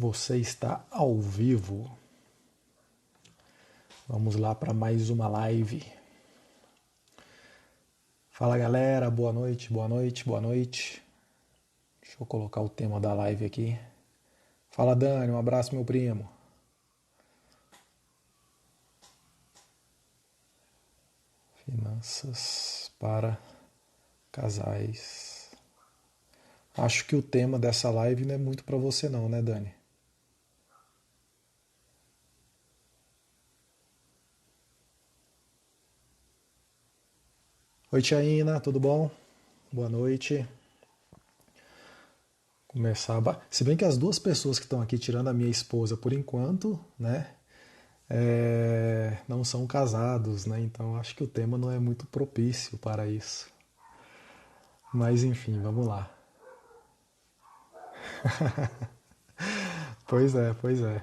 Você está ao vivo. Vamos lá para mais uma live. Fala galera, boa noite, boa noite, boa noite. Deixa eu colocar o tema da live aqui. Fala Dani, um abraço meu primo. Finanças para casais. Acho que o tema dessa live não é muito para você não, né Dani? Oi Tiaina, tudo bom? Boa noite. Se bem que as duas pessoas que estão aqui, tirando a minha esposa por enquanto, né? Não são casados, né? Então acho que o tema não é muito propício para isso. Mas enfim, vamos lá. Pois é, pois é.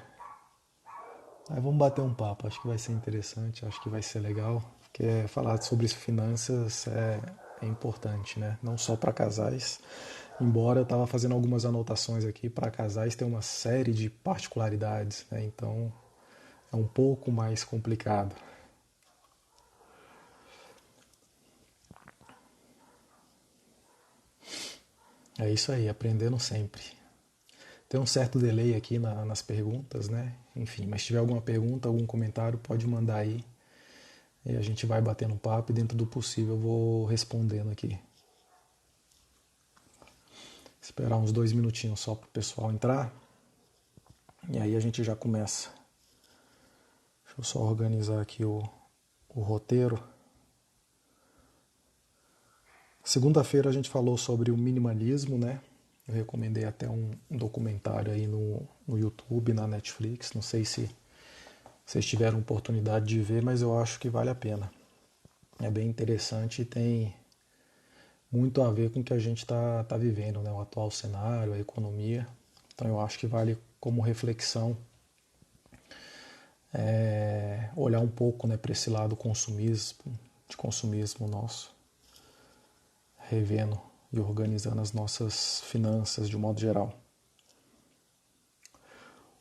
Aí vamos bater um papo, acho que vai ser interessante, acho que vai ser legal, porque falar sobre finanças é importante, né? Não só para casais, embora eu estava fazendo algumas anotações aqui, para casais tem uma série de particularidades, né? Então é um pouco mais complicado. É isso aí, aprendendo sempre. Tem um certo delay aqui nas perguntas, né? Enfim, mas se tiver alguma pergunta, algum comentário, pode mandar aí. E a gente vai batendo um papo e dentro do possível eu vou respondendo aqui. Esperar uns 2 minutinhos só para o pessoal entrar. E aí a gente já começa. Deixa eu só organizar aqui o roteiro. Segunda-feira a gente falou sobre o minimalismo, né? Eu recomendei até um documentário aí no YouTube, na Netflix. Não sei se vocês tiveram oportunidade de ver, mas eu acho que vale a pena. É bem interessante e tem muito a ver com o que a gente está vivendo, né? O atual cenário, a economia. Então eu acho que vale como reflexão olhar um pouco, né, para esse lado de consumismo nosso, revendo e organizando as nossas finanças de um modo geral.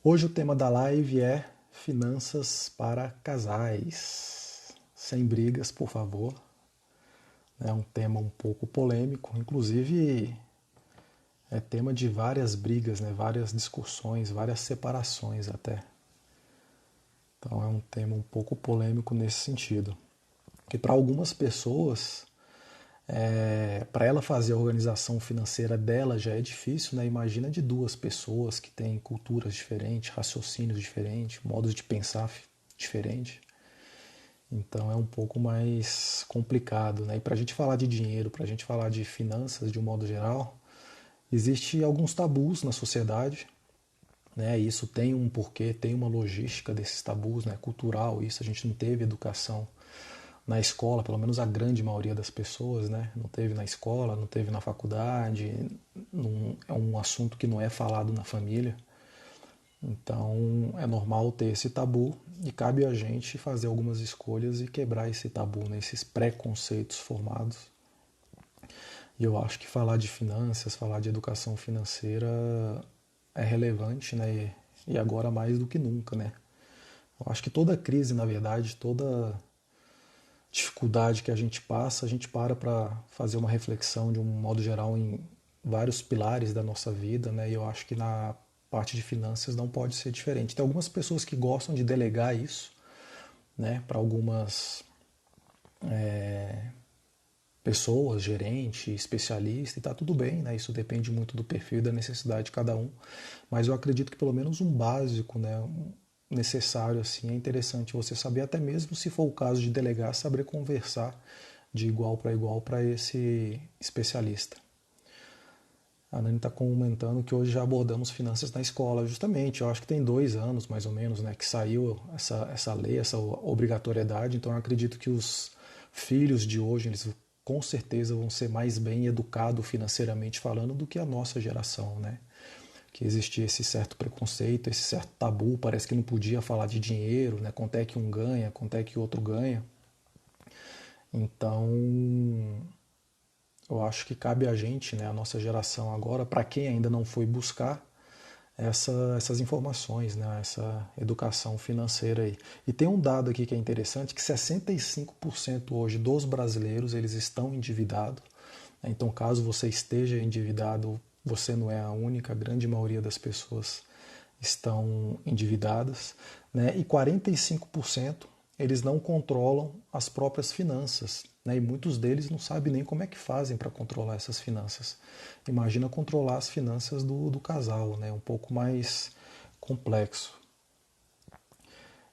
Hoje o tema da live é finanças para casais. Sem brigas, por favor. É um tema um pouco polêmico, inclusive é tema de várias brigas, né? Várias discussões, várias separações até. Então é um tema um pouco polêmico nesse sentido. Que para algumas pessoas, para ela fazer a organização financeira dela já é difícil, né? Imagina de duas pessoas que têm culturas diferentes, raciocínios diferentes, modos de pensar diferentes. Então é um pouco mais complicado, né? E para a gente falar de dinheiro, para a gente falar de finanças de um modo geral, existe alguns tabus na sociedade, né? Isso tem um porquê, tem uma logística desses tabus, né? Cultural, isso a gente não teve educação na escola, pelo menos a grande maioria das pessoas, né? Não teve na escola, não teve na faculdade, é um assunto que não é falado na família. Então é normal ter esse tabu e cabe a gente fazer algumas escolhas e quebrar esse tabu, né? Esses preconceitos formados. E eu acho que falar de finanças, falar de educação financeira é relevante, né? E agora mais do que nunca, né? Eu acho que toda crise, na verdade, toda dificuldade que a gente passa, a gente para fazer uma reflexão de um modo geral em vários pilares da nossa vida, né? E eu acho que na parte de finanças não pode ser diferente. Tem algumas pessoas que gostam de delegar isso, né, para algumas pessoas, gerente, especialista, e tá tudo bem, né? Isso depende muito do perfil e da necessidade de cada um, mas eu acredito que pelo menos um básico, né, necessário assim, é interessante você saber, até mesmo se for o caso de delegar, saber conversar de igual para esse especialista. A Nani está comentando que hoje já abordamos finanças na escola, justamente. Eu acho que tem 2 anos, mais ou menos, né, que saiu essa lei, essa obrigatoriedade. Então, eu acredito que os filhos de hoje, eles com certeza vão ser mais bem educados financeiramente falando do que a nossa geração, né? Que existia esse certo preconceito, esse certo tabu, parece que não podia falar de dinheiro, né? Quanto é que um ganha, quanto é que o outro ganha. Então, eu acho que cabe a gente, né, a nossa geração agora, para quem ainda não foi buscar, essas informações, né, essa educação financeira aí. E tem um dado aqui que é interessante, que 65% hoje dos brasileiros eles estão endividados. Então, caso você esteja endividado, você não é a única, a grande maioria das pessoas estão endividadas, né? E 45% eles não controlam as próprias finanças, né? E muitos deles não sabem nem como é que fazem para controlar essas finanças. Imagina controlar as finanças do casal, né? Um pouco mais complexo.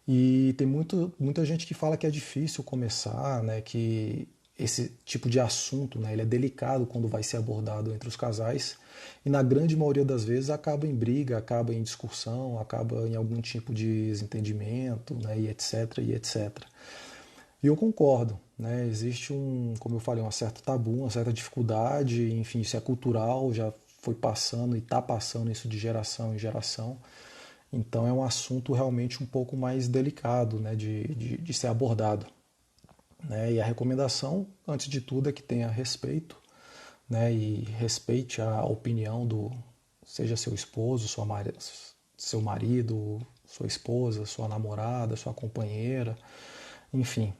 E tem muita gente que fala que é difícil começar, né? Que esse tipo de assunto, né, ele é delicado quando vai ser abordado entre os casais e na grande maioria das vezes acaba em briga, acaba em discussão, acaba em algum tipo de desentendimento, né, e etc, e etc. E eu concordo, né, existe como eu falei, um certo tabu, uma certa dificuldade, enfim, isso é cultural, já foi passando e está passando isso de geração em geração. Então é um assunto realmente um pouco mais delicado, né, de ser abordado. Né? E a recomendação, antes de tudo, é que tenha respeito, né? E respeite a opinião seja seu esposo, seu marido, sua esposa, sua namorada, sua companheira, enfim,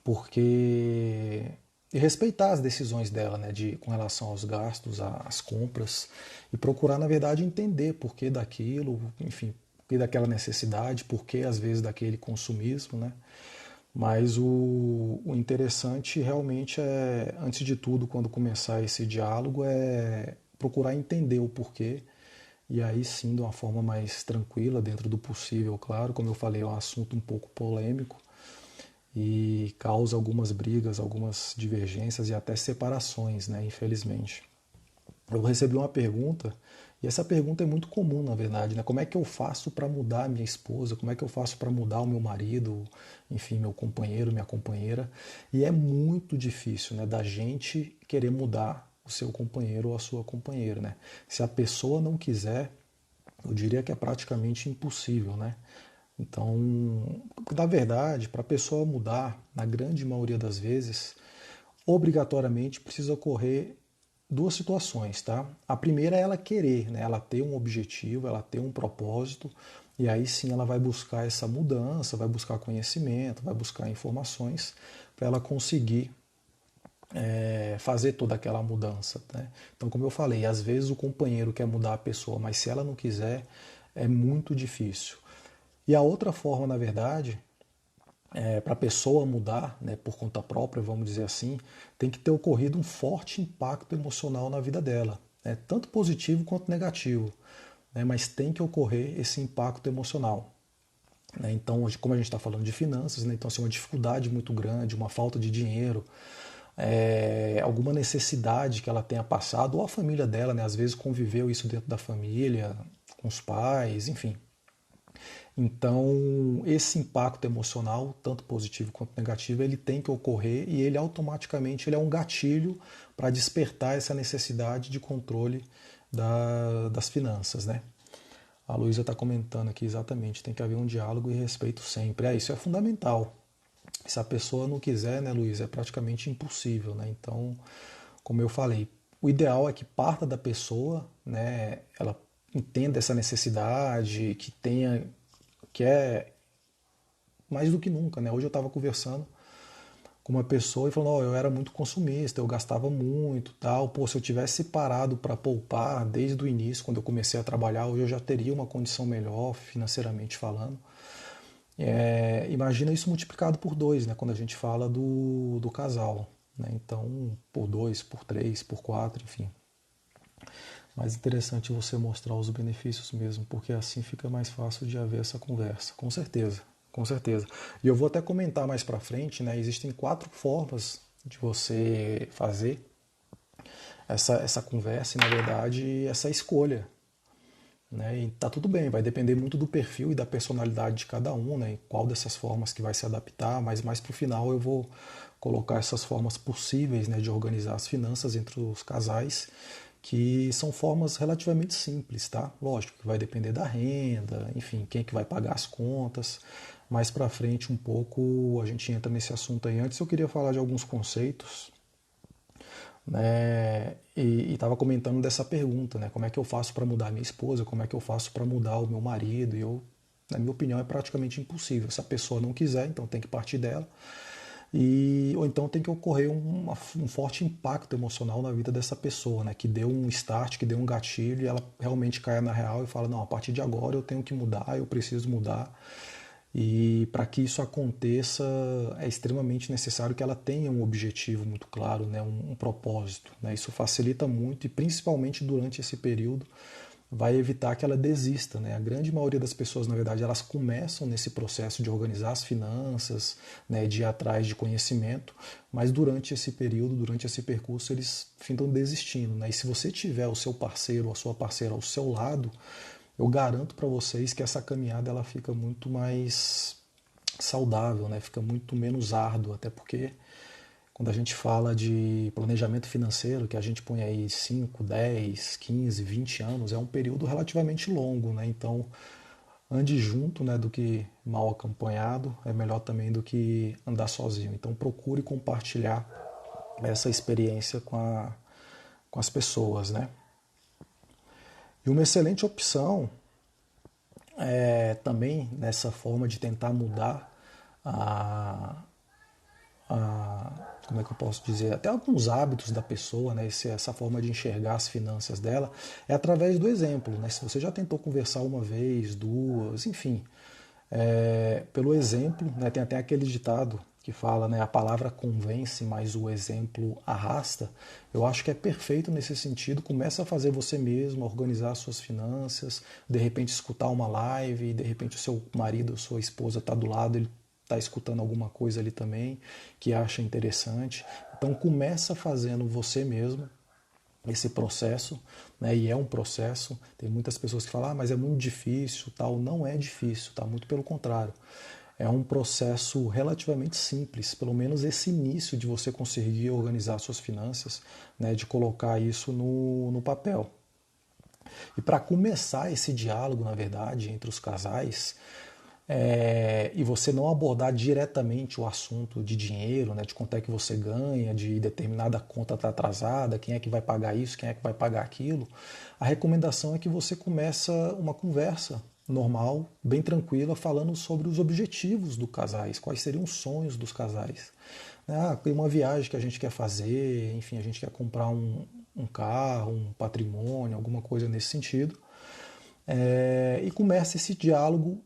porque e respeitar as decisões dela, né, com relação aos gastos, às compras e procurar, na verdade, entender por que daquilo, enfim, por que daquela necessidade, por que às vezes daquele consumismo, né? Mas o interessante realmente é, antes de tudo, quando começar esse diálogo, é procurar entender o porquê e aí sim, de uma forma mais tranquila, dentro do possível, claro. Como eu falei, é um assunto um pouco polêmico e causa algumas brigas, algumas divergências e até separações, né, infelizmente. Eu recebi uma pergunta, e essa pergunta é muito comum, na verdade, né? Como é que eu faço para mudar a minha esposa? Como é que eu faço para mudar o meu marido? Enfim, meu companheiro, minha companheira. E é muito difícil, né, da gente querer mudar o seu companheiro ou a sua companheira, né? Se a pessoa não quiser, eu diria que é praticamente impossível, né? Então, na verdade, para a pessoa mudar, na grande maioria das vezes, obrigatoriamente precisa ocorrer duas situações, tá? A primeira é ela querer, né? Ela ter um objetivo, ela ter um propósito, e aí sim ela vai buscar essa mudança, vai buscar conhecimento, vai buscar informações para ela conseguir fazer toda aquela mudança, né? Então, como eu falei, às vezes o companheiro quer mudar a pessoa, mas se ela não quiser, é muito difícil. E a outra forma, na verdade, para a pessoa mudar, né, por conta própria, vamos dizer assim, tem que ter ocorrido um forte impacto emocional na vida dela, né, tanto positivo quanto negativo, né, mas tem que ocorrer esse impacto emocional. Né, então, como a gente está falando de finanças, né, então assim, uma dificuldade muito grande, uma falta de dinheiro, alguma necessidade que ela tenha passado, ou a família dela, né, às vezes conviveu isso dentro da família, com os pais, enfim. Então, esse impacto emocional, tanto positivo quanto negativo, ele tem que ocorrer e ele automaticamente ele é um gatilho para despertar essa necessidade de controle das finanças, né? A Luísa está comentando aqui exatamente, tem que haver um diálogo e respeito sempre. Isso é fundamental. Se a pessoa não quiser, né, Luísa, é praticamente impossível, né? Então, como eu falei, o ideal é que parta da pessoa, né, ela entenda essa necessidade, que é mais do que nunca, né? Hoje eu estava conversando com uma pessoa e falando, oh, eu era muito consumista, eu gastava muito, tal. Pô, se eu tivesse parado para poupar desde o início, quando eu comecei a trabalhar, hoje eu já teria uma condição melhor, financeiramente falando. Imagina isso multiplicado por dois, né? Quando a gente fala do casal, né? Então, por dois, por três, por quatro, enfim. Mais interessante você mostrar os benefícios mesmo, porque assim fica mais fácil de haver essa conversa, com certeza, com certeza. E eu vou até comentar mais para frente, né? Existem 4 formas de você fazer essa conversa e, na verdade, essa escolha. Né? E tá tudo bem, vai depender muito do perfil e da personalidade de cada um, né? Qual dessas formas que vai se adaptar, mas mais para o final eu vou colocar essas formas possíveis, né, de organizar as finanças entre os casais, que são formas relativamente simples, tá? Lógico que vai depender da renda, enfim, quem é que vai pagar as contas. Mais para frente um pouco a gente entra nesse assunto aí. Antes eu queria falar de alguns conceitos, né? E estava comentando dessa pergunta, né? Como é que eu faço para mudar minha esposa? Como é que eu faço para mudar o meu marido? E eu, na minha opinião, é praticamente impossível. Se a pessoa não quiser, então tem que partir dela. Ou então tem que ocorrer um forte impacto emocional na vida dessa pessoa, né? Que deu um start, que deu um gatilho e ela realmente caia na real e fala, não, a partir de agora eu tenho que mudar, eu preciso mudar. E para que isso aconteça, é extremamente necessário que ela tenha um objetivo muito claro, né? Um propósito. Né? Isso facilita muito e principalmente durante esse período vai evitar que ela desista, né? A grande maioria das pessoas, na verdade, elas começam nesse processo de organizar as finanças, né, de ir atrás de conhecimento, mas durante esse período, durante esse percurso, eles findam desistindo, né? E se você tiver o seu parceiro ou a sua parceira ao seu lado, eu garanto para vocês que essa caminhada ela fica muito mais saudável, né? Fica muito menos árdua, até porque quando a gente fala de planejamento financeiro, que a gente põe aí 5, 10, 15, 20 anos, é um período relativamente longo, né? Então, ande junto, né, do que mal acompanhado, é melhor também do que andar sozinho. Então, procure compartilhar essa experiência com as pessoas, né? E uma excelente opção também nessa forma de tentar mudar a, como é que eu posso dizer, até alguns hábitos da pessoa, né, essa forma de enxergar as finanças dela, é através do exemplo. Né? Se você já tentou conversar uma vez, duas, enfim, pelo exemplo, né, tem até aquele ditado que fala, né, a palavra convence, mas o exemplo arrasta. Eu acho que é perfeito nesse sentido. Começa a fazer você mesmo, a organizar as suas finanças, de repente escutar uma live, de repente o seu marido ou sua esposa está do lado, ele está escutando alguma coisa ali também que acha interessante. Então começa fazendo você mesmo esse processo, né? E é um processo. Tem muitas pessoas que falam, mas é muito difícil, tal. Não é difícil, tá? Muito pelo contrário. É um processo relativamente simples, pelo menos esse início de você conseguir organizar suas finanças, né? De colocar isso no papel. E para começar esse diálogo, na verdade, entre os casais, e você não abordar diretamente o assunto de dinheiro, né, de quanto é que você ganha, de determinada conta está atrasada, quem é que vai pagar isso, quem é que vai pagar aquilo, a recomendação é que você começa uma conversa normal, bem tranquila, falando sobre os objetivos dos casais, quais seriam os sonhos dos casais. Tem uma viagem que a gente quer fazer, enfim, a gente quer comprar um carro, um patrimônio, alguma coisa nesse sentido. E começa esse diálogo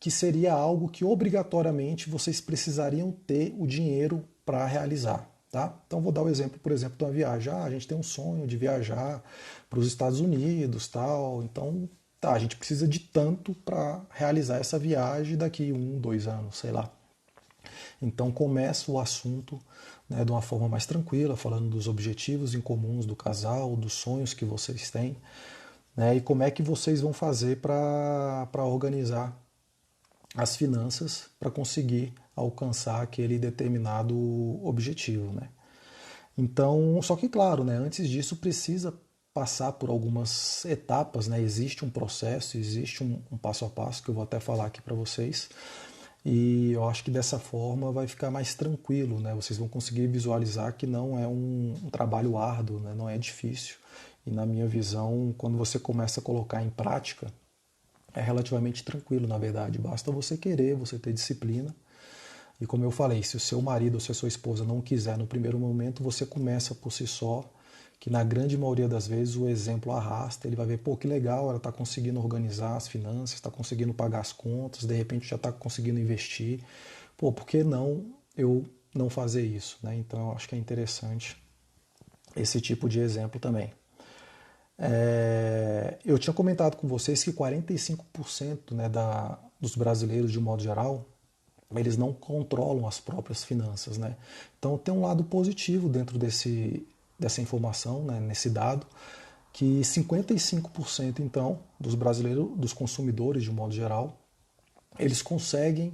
que seria algo que obrigatoriamente vocês precisariam ter o dinheiro para realizar. Tá? Então vou dar o exemplo, por exemplo, de uma viagem. A gente tem um sonho de viajar para os Estados Unidos, tal. Então, tá, a gente precisa de tanto para realizar essa viagem daqui 1, 2 anos, sei lá. Então começa o assunto, né, de uma forma mais tranquila, falando dos objetivos em comuns do casal, dos sonhos que vocês têm, né, e como é que vocês vão fazer para organizar as finanças para conseguir alcançar aquele determinado objetivo, né? Então, só que claro, né, antes disso precisa passar por algumas etapas, né? Existe um processo, existe um passo a passo que eu vou até falar aqui para vocês. E eu acho que dessa forma vai ficar mais tranquilo, né? Vocês vão conseguir visualizar que não é um trabalho árduo, né? Não é difícil. E na minha visão, quando você começa a colocar em prática, é relativamente tranquilo, na verdade. Basta você querer, você ter disciplina. E como eu falei, se o seu marido ou se a sua esposa não quiser no primeiro momento, você começa por si só, que na grande maioria das vezes o exemplo arrasta, ele vai ver, pô, que legal, ela está conseguindo organizar as finanças, está conseguindo pagar as contas, de repente já está conseguindo investir. Pô, por que não eu não fazer isso? Né? Então eu acho que é interessante esse tipo de exemplo também. Eu tinha comentado com vocês que 45%, né, dos brasileiros, de um modo geral, eles não controlam as próprias finanças. Né? Então tem um lado positivo dentro dessa informação, né, nesse dado, que 55% então dos brasileiros, dos consumidores de um modo geral, eles conseguem,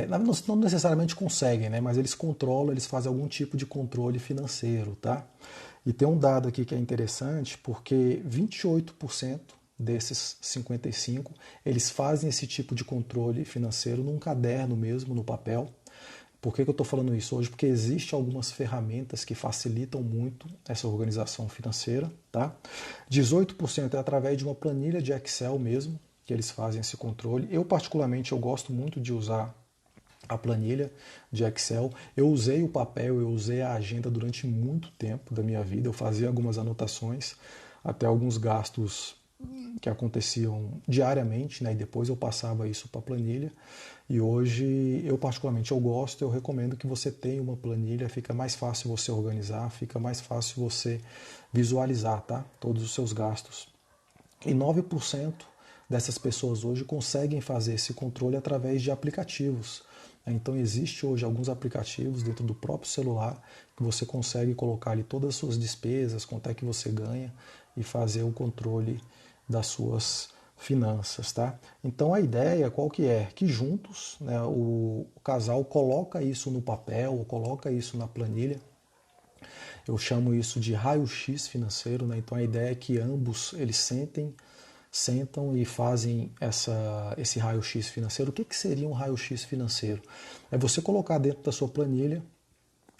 não necessariamente conseguem, né, mas eles controlam, eles fazem algum tipo de controle financeiro. Tá? E tem um dado aqui que é interessante, porque 28% desses 55, eles fazem esse tipo de controle financeiro num caderno mesmo, no papel. Por que eu estou falando isso hoje? Porque existem algumas ferramentas que facilitam muito essa organização financeira, tá? 18% é através de uma planilha de Excel mesmo, que eles fazem esse controle. Eu, particularmente, eu gosto muito de usar a planilha de Excel. Eu usei o papel, eu usei a agenda durante muito tempo da minha vida. Eu fazia algumas anotações, até alguns gastos que aconteciam diariamente, né? E depois eu passava isso para a planilha. E hoje, eu particularmente, eu gosto, eu recomendo que você tenha uma planilha, fica mais fácil você organizar, fica mais fácil você visualizar, tá? Todos os seus gastos. E 9% dessas pessoas hoje conseguem fazer esse controle através de aplicativos. Então existe hoje alguns aplicativos dentro do próprio celular que você consegue colocar ali todas as suas despesas, quanto é que você ganha e fazer o controle das suas finanças, tá? Então a ideia qual que é? Que juntos, né, o casal coloca isso no papel, ou coloca isso na planilha. Eu chamo isso de raio-x financeiro, né? Então a ideia é que ambos eles sentam e fazem esse raio-x financeiro. O que seria um raio-x financeiro? É você colocar dentro da sua planilha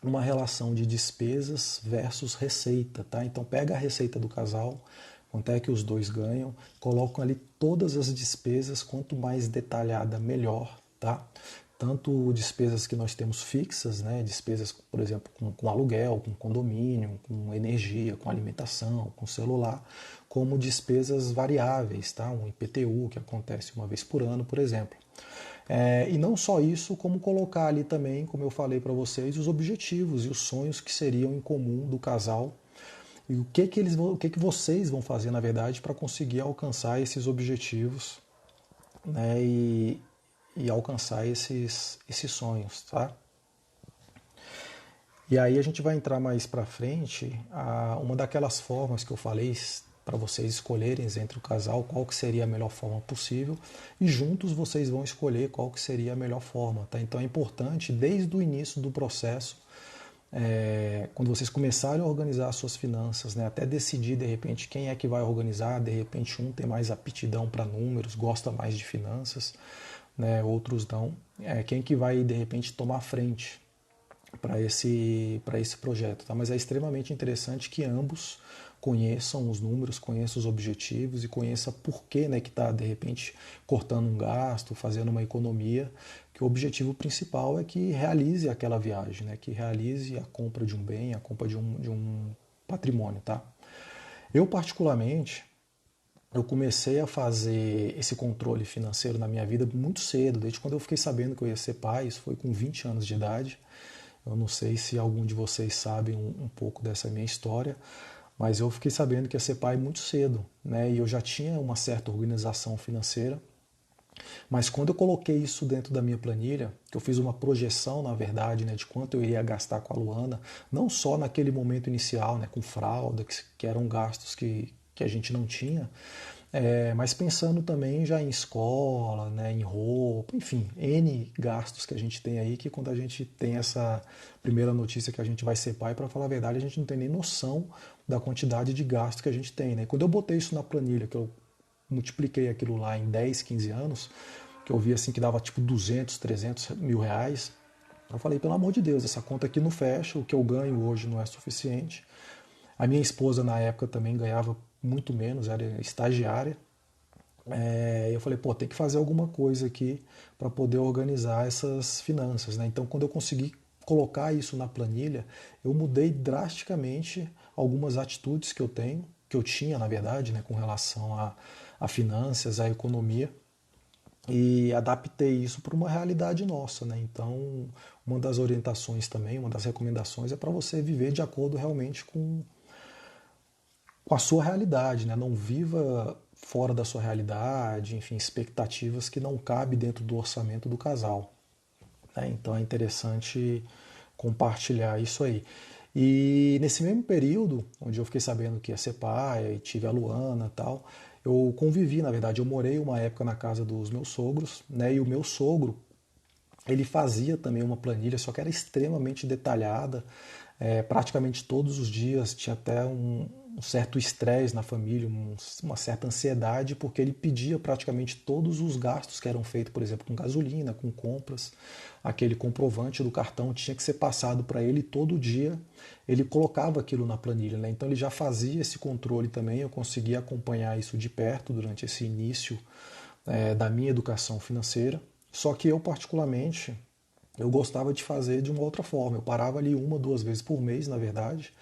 uma relação de despesas versus receita, tá? Então pega a receita do casal, quanto é que os dois ganham, colocam ali todas as despesas, quanto mais detalhada, melhor, tá? Tanto despesas que nós temos fixas, né? Despesas, por exemplo, com aluguel, com condomínio, com energia, com alimentação, com celular, como despesas variáveis, tá? Um IPTU que acontece uma vez por ano, por exemplo. E não só isso, como colocar ali também, como eu falei para vocês, os objetivos e os sonhos que seriam em comum do casal e o que vocês vão fazer, na verdade, para conseguir alcançar esses objetivos, né, e alcançar esses sonhos, tá? E aí a gente vai entrar mais para frente a uma daquelas formas que eu falei para vocês escolherem entre o casal qual que seria a melhor forma possível e juntos vocês vão escolher qual que seria a melhor forma, tá? Então é importante desde o início do processo, quando vocês começarem a organizar as suas finanças, né, até decidir de repente quem é que vai organizar, de repente um tem mais aptidão para números, gosta mais de finanças, né, outros não, quem que vai de repente tomar frente para esse projeto, tá? Mas é extremamente interessante que ambos conheçam os números, conheçam os objetivos e conheçam por que, né, que está de repente cortando um gasto, fazendo uma economia, que o objetivo principal é que realize aquela viagem, né, que realize a compra de um bem, a compra de um patrimônio, tá? Eu particularmente eu comecei a fazer esse controle financeiro na minha vida muito cedo, desde quando eu fiquei sabendo que eu ia ser pai, isso foi com 20 anos de idade. Eu não sei se algum de vocês sabe um pouco dessa minha história, mas eu fiquei sabendo que ia ser pai muito cedo, né? E eu já tinha uma certa organização financeira, mas quando eu coloquei isso dentro da minha planilha, que eu fiz uma projeção, na verdade, né, de quanto eu iria gastar com a Luana, não só naquele momento inicial, né, com fralda, que eram gastos que a gente não tinha, mas pensando também já em escola, né, em roupa, enfim, N gastos que a gente tem aí, que quando a gente tem essa primeira notícia que a gente vai ser pai, para falar a verdade, a gente não tem nem noção da quantidade de gastos que a gente tem, né? Quando eu botei isso na planilha, que eu multipliquei aquilo lá em 10, 15 anos, que eu vi assim que dava tipo 200, 300 mil reais, eu falei, pelo amor de Deus, essa conta aqui não fecha, o que eu ganho hoje não é suficiente. A minha esposa na época também ganhava muito menos, era estagiária. Eu falei, pô, tem que fazer alguma coisa aqui para poder organizar essas finanças, né? Então, quando eu consegui colocar isso na planilha, eu mudei drasticamente algumas atitudes que eu tenho, que eu tinha, na verdade, né, com relação a finanças, a economia, e adaptei isso para uma realidade nossa, né? Então, uma das orientações também, uma das recomendações é para você viver de acordo realmente com a sua realidade, né? Não viva fora da sua realidade, enfim, expectativas que não cabem dentro do orçamento do casal, né? Então é interessante compartilhar isso aí. E nesse mesmo período, onde eu fiquei sabendo que ia ser pai, e tive a Luana e tal, eu convivi, na verdade, eu morei uma época na casa dos meus sogros, né? E o meu sogro, ele fazia também uma planilha, só que era extremamente detalhada, praticamente todos os dias tinha até um certo estresse na família, uma certa ansiedade, porque ele pedia praticamente todos os gastos que eram feitos, por exemplo, com gasolina, com compras. Aquele comprovante do cartão tinha que ser passado para ele todo dia. Ele colocava aquilo na planilha, né? Então ele já fazia esse controle também. Eu conseguia acompanhar isso de perto durante esse início da minha educação financeira. Só que eu, particularmente, eu gostava de fazer de uma outra forma. Eu parava ali uma, duas vezes por mês, na verdade,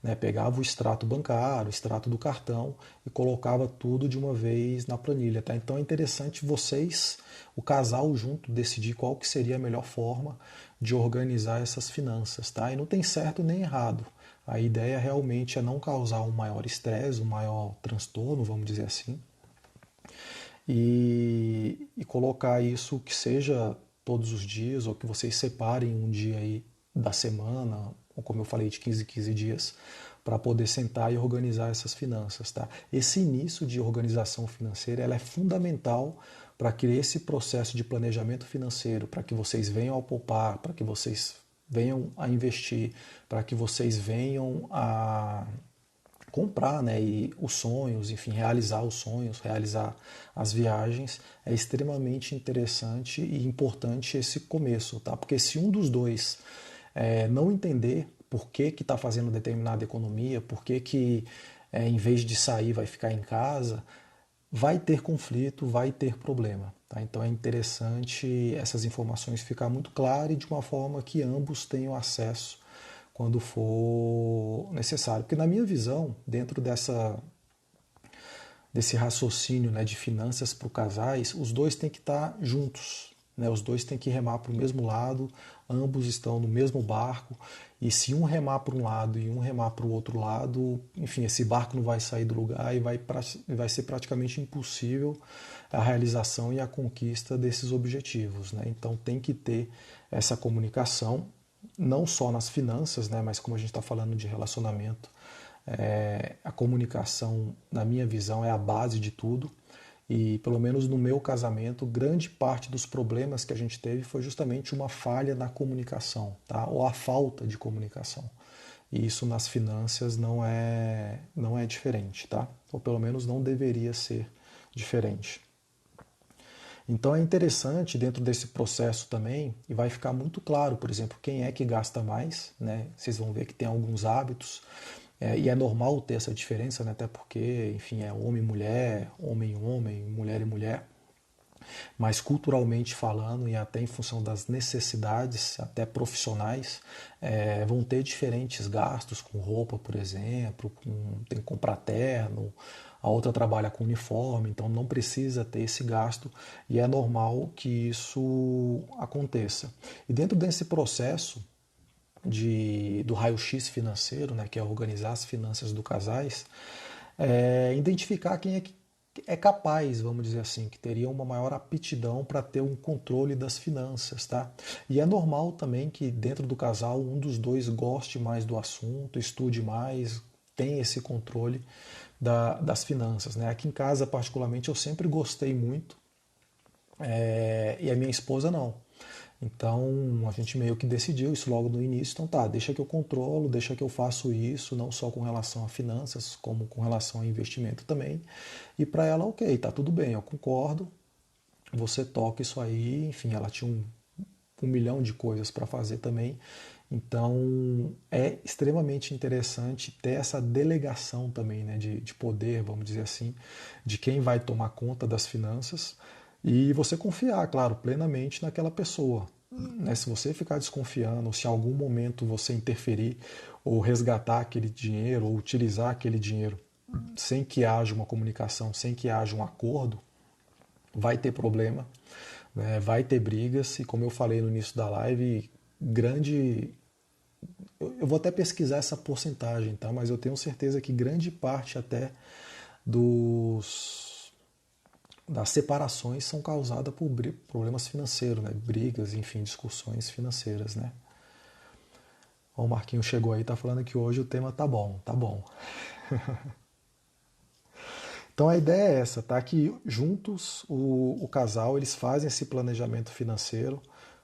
né? Pegava o extrato bancário, o extrato do cartão e colocava tudo de uma vez na planilha, tá? Então é interessante vocês, o casal junto, decidir qual que seria a melhor forma de organizar essas finanças, tá? E não tem certo nem errado. A ideia realmente é não causar um maior estresse, um maior transtorno, vamos dizer assim, e colocar isso que seja todos os dias, ou que vocês separem um dia aí da semana, ou como eu falei, de 15 em 15 dias, para poder sentar e organizar essas finanças. Tá? Esse início de organização financeira ela é fundamental para que esse processo de planejamento financeiro, para que vocês venham a poupar, para que vocês venham a investir, para que vocês venham a comprar, né, e os sonhos, enfim, realizar os sonhos, realizar as viagens, é extremamente interessante e importante esse começo, tá? Porque se um dos dois não entender por que está fazendo determinada economia, por que em vez de sair vai ficar em casa, vai ter conflito, vai ter problema. Tá? Então é interessante essas informações ficar muito claras e de uma forma que ambos tenham acesso quando for necessário. Porque na minha visão, dentro desse raciocínio, né, de finanças para os casais, os dois têm que estar juntos. Né? Os dois têm que remar para o mesmo lado, ambos estão no mesmo barco, e se um remar para um lado e um remar para o outro lado, enfim, esse barco não vai sair do lugar e vai ser praticamente impossível a realização e a conquista desses objetivos. Né? Então tem que ter essa comunicação, não só nas finanças, né, mas como a gente está falando de relacionamento, a comunicação, na minha visão, é a base de tudo. E pelo menos no meu casamento, grande parte dos problemas que a gente teve foi justamente uma falha na comunicação, tá? Ou a falta de comunicação. E isso nas finanças não é diferente, tá? Ou pelo menos não deveria ser diferente. Então é interessante dentro desse processo também, e vai ficar muito claro, por exemplo, quem é que gasta mais, né? Vocês vão ver que tem alguns hábitos, e é normal ter essa diferença, né? Até porque, enfim, é homem e homem, mulher e mulher, mas culturalmente falando e até em função das necessidades, até profissionais, vão ter diferentes gastos com roupa, por exemplo, tem que comprar terno, a outra trabalha com uniforme, então não precisa ter esse gasto e é normal que isso aconteça. E dentro desse processo do raio-x financeiro, né, que é organizar as finanças do casais, identificar quem é que é capaz, vamos dizer assim, que teria uma maior aptidão para ter um controle das finanças, tá? E é normal também que dentro do casal um dos dois goste mais do assunto, estude mais, tenha esse controle das finanças, né? Aqui em casa, particularmente, eu sempre gostei muito, e a minha esposa não. Então a gente meio que decidiu isso logo no início. Então tá, deixa que eu controlo, deixa que eu faço isso, não só com relação a finanças, como com relação a investimento também. E para ela, ok, tá tudo bem, eu concordo, você toca isso aí. Enfim, ela tinha um milhão de coisas para fazer também. Então é extremamente interessante ter essa delegação também, né, de poder, vamos dizer assim, de quem vai tomar conta das finanças e você confiar, claro, plenamente naquela pessoa. Né? Se você ficar desconfiando, ou se em algum momento você interferir ou resgatar aquele dinheiro ou utilizar aquele dinheiro sem que haja uma comunicação, sem que haja um acordo, vai ter problema, né? Vai ter brigas e, como eu falei no início da live, grande. Eu vou até pesquisar essa porcentagem, tá? Mas eu tenho certeza que grande parte até das separações são causadas por problemas financeiros, né? Brigas, enfim, discussões financeiras, né? Ó, o Marquinho chegou aí, tá falando que hoje o tema tá bom, tá bom. Então a ideia é essa, tá? Que juntos o casal eles fazem esse planejamento financeiro,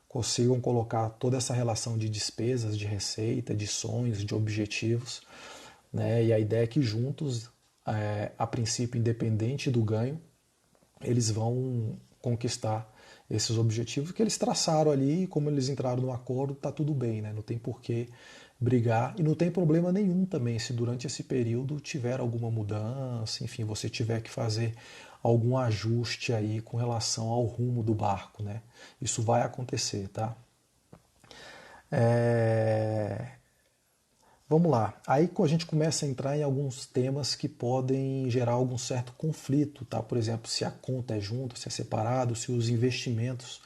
consigam colocar toda essa relação de despesas, de receita, de sonhos, de objetivos, né? E a ideia é que juntos, a princípio independente do ganho, eles vão conquistar esses objetivos que eles traçaram ali, e como eles entraram no acordo, tá tudo bem, né? Não tem por que brigar e não tem problema nenhum também se durante esse período tiver alguma mudança, enfim, você tiver que fazer algum ajuste aí com relação ao rumo do barco, né? Isso vai acontecer, tá? É... Vamos lá. Aí a gente começa a entrar em alguns temas que podem gerar algum certo conflito, tá? Por exemplo, se a conta é junto, se é separado, se os investimentos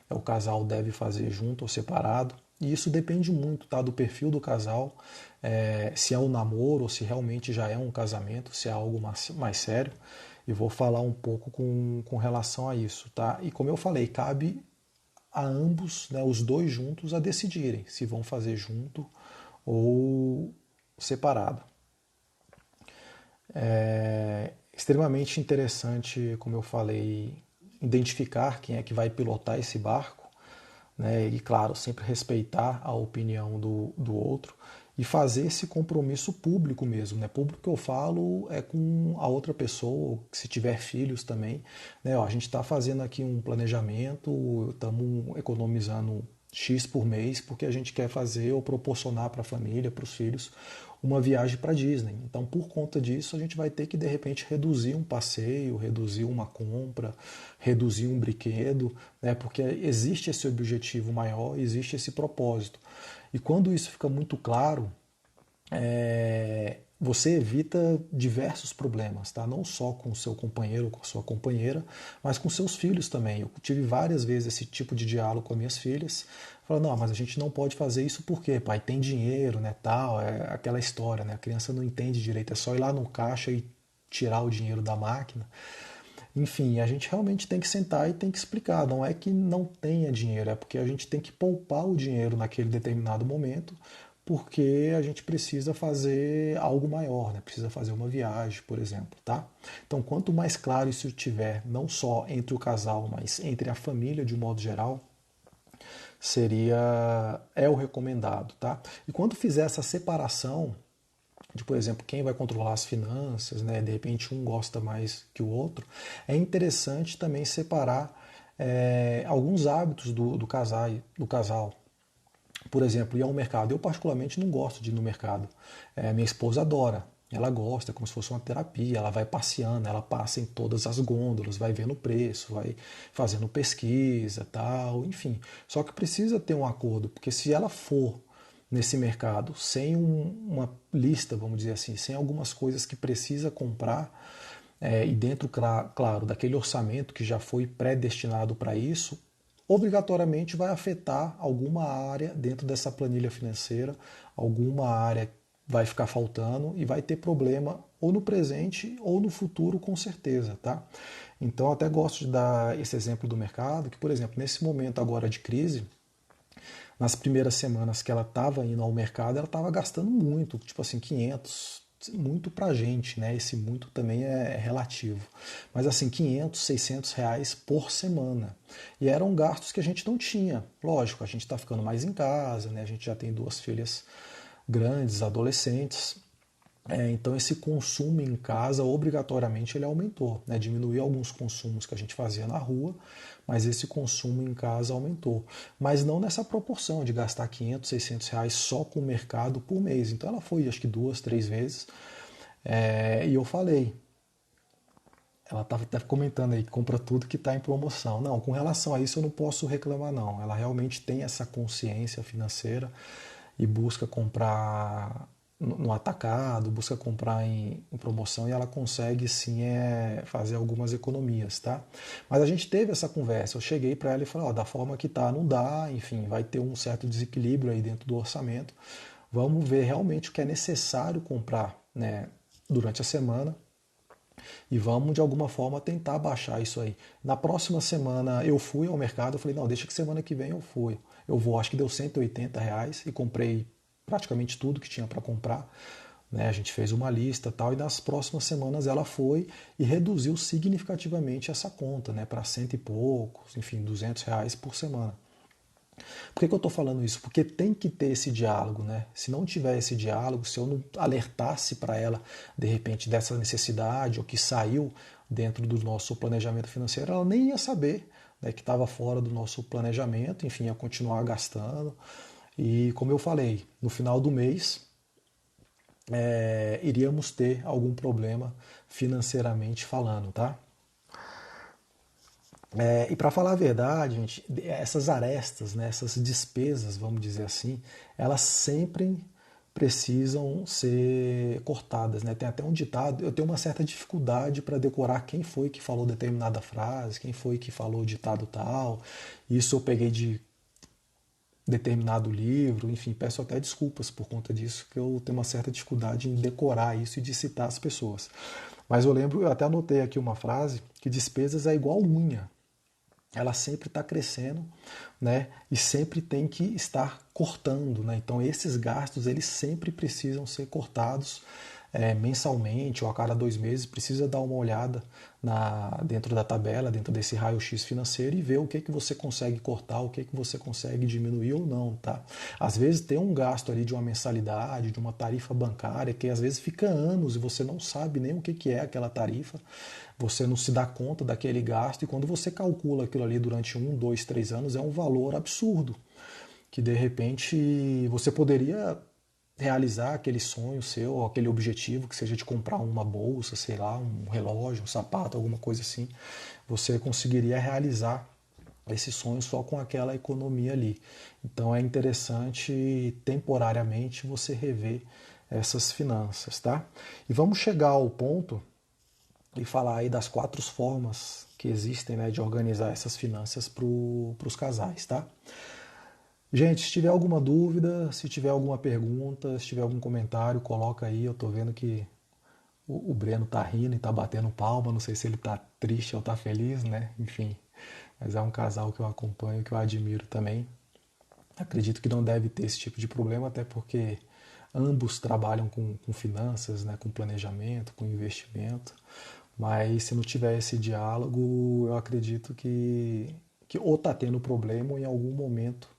o casal deve fazer junto ou separado. E isso depende muito, tá? Do perfil do casal, se é um namoro ou se realmente já é um casamento, se é algo mais sério. E vou falar um pouco com relação a isso, tá? E como eu falei, cabe a ambos, né, os dois juntos, a decidirem se vão fazer junto ou separado. É extremamente interessante, como eu falei, identificar quem é que vai pilotar esse barco, né? E claro, sempre respeitar a opinião do outro e fazer esse compromisso público mesmo, né? Público que eu falo é com a outra pessoa, se tiver filhos também, né? Ó, a gente está fazendo aqui um planejamento, estamos economizando X por mês porque a gente quer fazer ou proporcionar para a família, para os filhos, uma viagem para Disney. Então, por conta disso, a gente vai ter que de repente reduzir um passeio, reduzir uma compra, reduzir um brinquedo, né? Porque existe esse objetivo maior, existe esse propósito. E quando isso fica muito claro, você evita diversos problemas, tá? Não só com o seu companheiro ou com a sua companheira, mas com seus filhos também. Eu tive várias vezes esse tipo de diálogo com as minhas filhas, falando, não, mas a gente não pode fazer isso porque, pai, tem dinheiro, né, tal, é aquela história, né? A criança não entende direito, é só ir lá no caixa e tirar o dinheiro da máquina. Enfim, a gente realmente tem que sentar e tem que explicar. Não é que não tenha dinheiro, é porque a gente tem que poupar o dinheiro naquele determinado momento, porque a gente precisa fazer algo maior, né? Precisa fazer uma viagem, por exemplo, tá? Então, quanto mais claro isso tiver, não só entre o casal, mas entre a família de um modo geral, é o recomendado, tá? E quando fizer essa separação de, por exemplo, quem vai controlar as finanças, né? De repente um gosta mais que o outro, é interessante também separar alguns hábitos do casal. Por exemplo, ir ao mercado. Eu particularmente não gosto de ir no mercado. Minha esposa adora. Ela gosta, é como se fosse uma terapia. Ela vai passeando, ela passa em todas as gôndolas, vai vendo o preço, vai fazendo pesquisa, tal, enfim. Só que precisa ter um acordo, porque se ela for nesse mercado sem uma lista, vamos dizer assim, sem algumas coisas que precisa comprar, e dentro, claro, daquele orçamento que já foi predestinado para isso, obrigatoriamente vai afetar alguma área dentro dessa planilha financeira, alguma área vai ficar faltando e vai ter problema ou no presente ou no futuro, com certeza, tá? Então, eu até gosto de dar esse exemplo do mercado, que, por exemplo, nesse momento agora de crise, nas primeiras semanas que ela estava indo ao mercado, ela estava gastando muito, tipo assim, 500, muito pra gente, né? Esse muito também é relativo. Mas assim, 500, 600 reais por semana. E eram gastos que a gente não tinha. Lógico, a gente está ficando mais em casa, né? A gente já tem duas filhas grandes, adolescentes. Então esse consumo em casa, obrigatoriamente, ele aumentou, né? Diminuiu alguns consumos que a gente fazia na rua, mas esse consumo em casa aumentou. Mas não nessa proporção de gastar 500, 600 reais só com o mercado por mês. Então ela foi, acho que 2, 3 vezes. E eu falei, ela estava até comentando aí que compra tudo que está em promoção. Não, com relação a isso eu não posso reclamar não. Ela realmente tem essa consciência financeira e busca comprar no atacado, busca comprar em promoção e ela consegue sim fazer algumas economias, tá? Mas a gente teve essa conversa, eu cheguei para ela e falei, ó, da forma que tá, não dá, enfim, vai ter um certo desequilíbrio aí dentro do orçamento. Vamos ver realmente o que é necessário comprar, né, durante a semana e vamos de alguma forma tentar baixar isso aí. Na próxima semana eu fui ao mercado, eu falei, não, deixa que semana que vem eu fui. Eu vou, acho que deu R$ 180 e comprei praticamente tudo que tinha para comprar. Né? A gente fez uma lista tal, e nas próximas semanas ela foi e reduziu significativamente essa conta, né, para cento e poucos, enfim, R$ 200 por semana. Por que eu estou falando isso? Porque tem que ter esse diálogo, né? Se não tiver esse diálogo, se eu não alertasse para ela, de repente, dessa necessidade, ou que saiu dentro do nosso planejamento financeiro, ela nem ia saber, né, que estava fora do nosso planejamento, enfim, ia continuar gastando. E como eu falei, no final do mês, iríamos ter algum problema financeiramente falando, tá? E para falar a verdade, gente, essas arestas, né, essas despesas, vamos dizer assim, elas sempre precisam ser cortadas, né? Tem até um ditado, eu tenho uma certa dificuldade para decorar quem foi que falou determinada frase, quem foi que falou o ditado tal. Isso eu peguei de determinado livro, enfim, peço até desculpas por conta disso, que eu tenho uma certa dificuldade em decorar isso e de citar as pessoas. Mas eu lembro, eu até anotei aqui uma frase, que despesas é igual unha. Ela sempre está crescendo, né? E sempre tem que estar cortando, né? Então esses gastos eles sempre precisam ser cortados mensalmente ou a cada 2 meses. Precisa dar uma olhada dentro da tabela, dentro desse raio-x financeiro e ver o que você consegue cortar, o que você consegue diminuir ou não, tá? Às vezes tem um gasto ali de uma mensalidade, de uma tarifa bancária que às vezes fica anos e você não sabe nem o que é aquela tarifa. Você não se dá conta daquele gasto e quando você calcula aquilo ali durante 1, 2, 3 anos é um valor absurdo que de repente você poderia realizar aquele sonho seu, aquele objetivo que seja de comprar uma bolsa, sei lá, um relógio, um sapato, alguma coisa assim. Você conseguiria realizar esse sonho só com aquela economia ali. Então é interessante temporariamente você rever essas finanças, tá? E vamos chegar ao ponto e falar aí das 4 formas que existem, né, de organizar essas finanças para os casais, tá? Gente, se tiver alguma dúvida, se tiver alguma pergunta, se tiver algum comentário, coloca aí. Eu tô vendo que o Breno tá rindo e tá batendo palma. Não sei se ele tá triste ou tá feliz, né? Enfim, mas é um casal que eu acompanho, que eu admiro também. Acredito que não deve ter esse tipo de problema, até porque ambos trabalham com finanças, né, com planejamento, com investimento. Mas se não tiver esse diálogo, eu acredito que ou está tendo problema ou em algum momento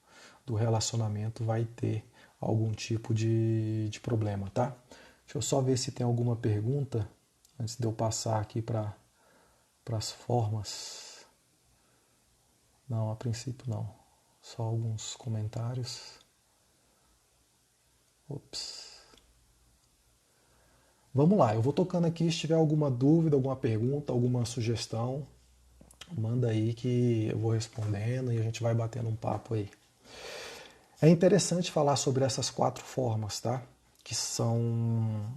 do relacionamento vai ter algum tipo de problema, tá? Deixa eu só ver se tem alguma pergunta antes de eu passar aqui para as formas. Não, a princípio não. Só alguns comentários. Ops. Vamos lá, eu vou tocando aqui. Se tiver alguma dúvida, alguma pergunta, alguma sugestão, manda aí que eu vou respondendo e a gente vai batendo um papo aí. É interessante falar sobre essas 4 formas, tá? Que são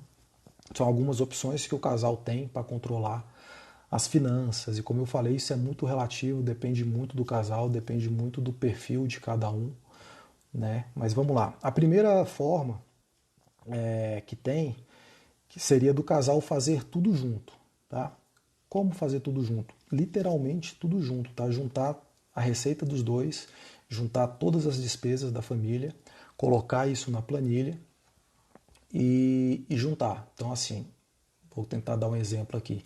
algumas opções que o casal tem para controlar as finanças. E como eu falei, isso é muito relativo, depende muito do casal, depende muito do perfil de cada um, né? Mas vamos lá. A primeira forma que tem, que seria do casal fazer tudo junto, tá? Como fazer tudo junto? Literalmente tudo junto, tá? Juntar a receita dos dois, juntar todas as despesas da família, colocar isso na planilha e juntar. Então, assim, vou tentar dar um exemplo aqui.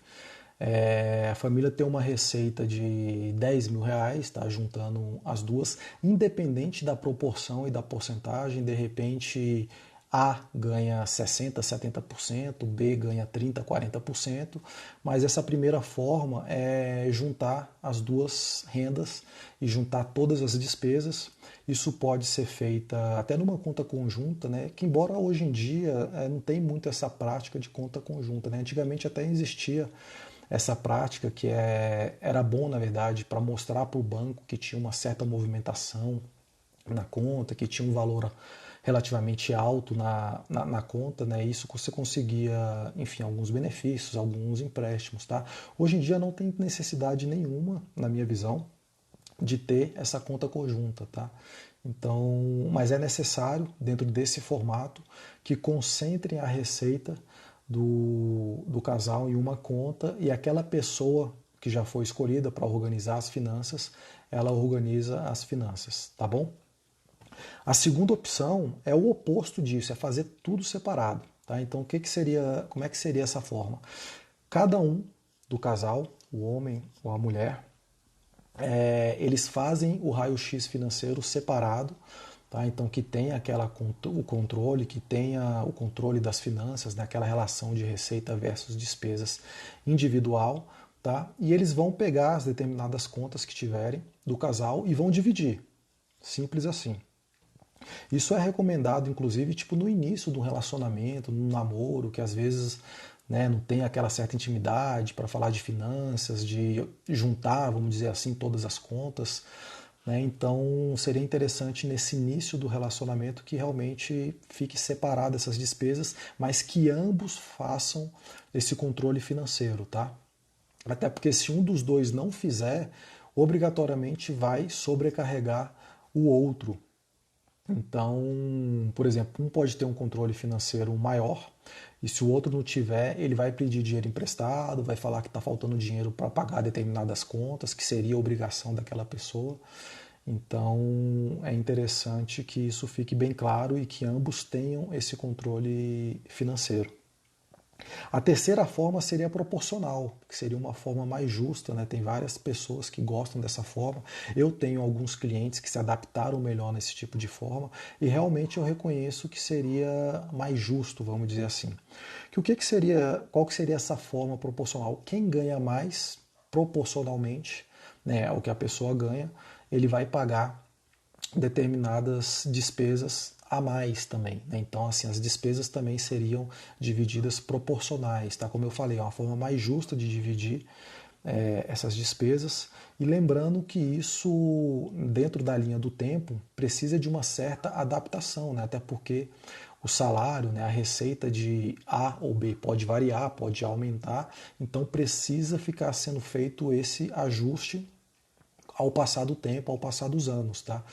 A família tem uma receita de R$ 10.000, tá? Juntando as duas, independente da proporção e da porcentagem, de repente A ganha 60%, 70%, B ganha 30%, 40%, mas essa primeira forma é juntar as duas rendas e juntar todas as despesas. Isso pode ser feita até numa conta conjunta, né? Que embora hoje em dia não tem muito essa prática de conta conjunta, né? Antigamente até existia essa prática que era bom, na verdade, para mostrar para o banco que tinha uma certa movimentação na conta, que tinha um valor relativamente alto na conta, né? Isso você conseguia, enfim, alguns benefícios, alguns empréstimos, tá? Hoje em dia não tem necessidade nenhuma, na minha visão, de ter essa conta conjunta, tá? Então, mas é necessário, dentro desse formato, que concentrem a receita do casal em uma conta e aquela pessoa que já foi escolhida para organizar as finanças, ela organiza as finanças, tá bom? A segunda opção é o oposto disso, é fazer tudo separado, tá? Então, como é que seria essa forma? Cada um do casal, o homem ou a mulher, eles fazem o raio-x financeiro separado, tá? Então que tenha o controle, que tenha o controle das finanças, naquela relação de receita versus despesas individual, tá? E eles vão pegar as determinadas contas que tiverem do casal e vão dividir. Simples assim. Isso é recomendado, inclusive, tipo no início do relacionamento, no namoro, que às vezes, né, não tem aquela certa intimidade para falar de finanças, de juntar, vamos dizer assim, todas as contas. Né? Então, seria interessante nesse início do relacionamento que realmente fique separado essas despesas, mas que ambos façam esse controle financeiro, tá? Até porque se um dos dois não fizer, obrigatoriamente vai sobrecarregar o outro. Então, por exemplo, um pode ter um controle financeiro maior, e se o outro não tiver, ele vai pedir dinheiro emprestado, vai falar que está faltando dinheiro para pagar determinadas contas, que seria obrigação daquela pessoa. Então, é interessante que isso fique bem claro e que ambos tenham esse controle financeiro. A terceira forma seria proporcional, que seria uma forma mais justa, né? Tem várias pessoas que gostam dessa forma. Eu tenho alguns clientes que se adaptaram melhor nesse tipo de forma e realmente eu reconheço que seria mais justo, vamos dizer assim. Qual que seria essa forma proporcional? Quem ganha mais proporcionalmente, né, ao que a pessoa ganha, ele vai pagar determinadas despesas a mais também. Né? Então, assim, as despesas também seriam divididas proporcionais, tá? Como eu falei, é uma forma mais justa de dividir essas despesas. E lembrando que isso, dentro da linha do tempo, precisa de uma certa adaptação, né? Até porque o salário, né, a receita de A ou B pode variar, pode aumentar, então precisa ficar sendo feito esse ajuste ao passar do tempo, ao passar dos anos, tá?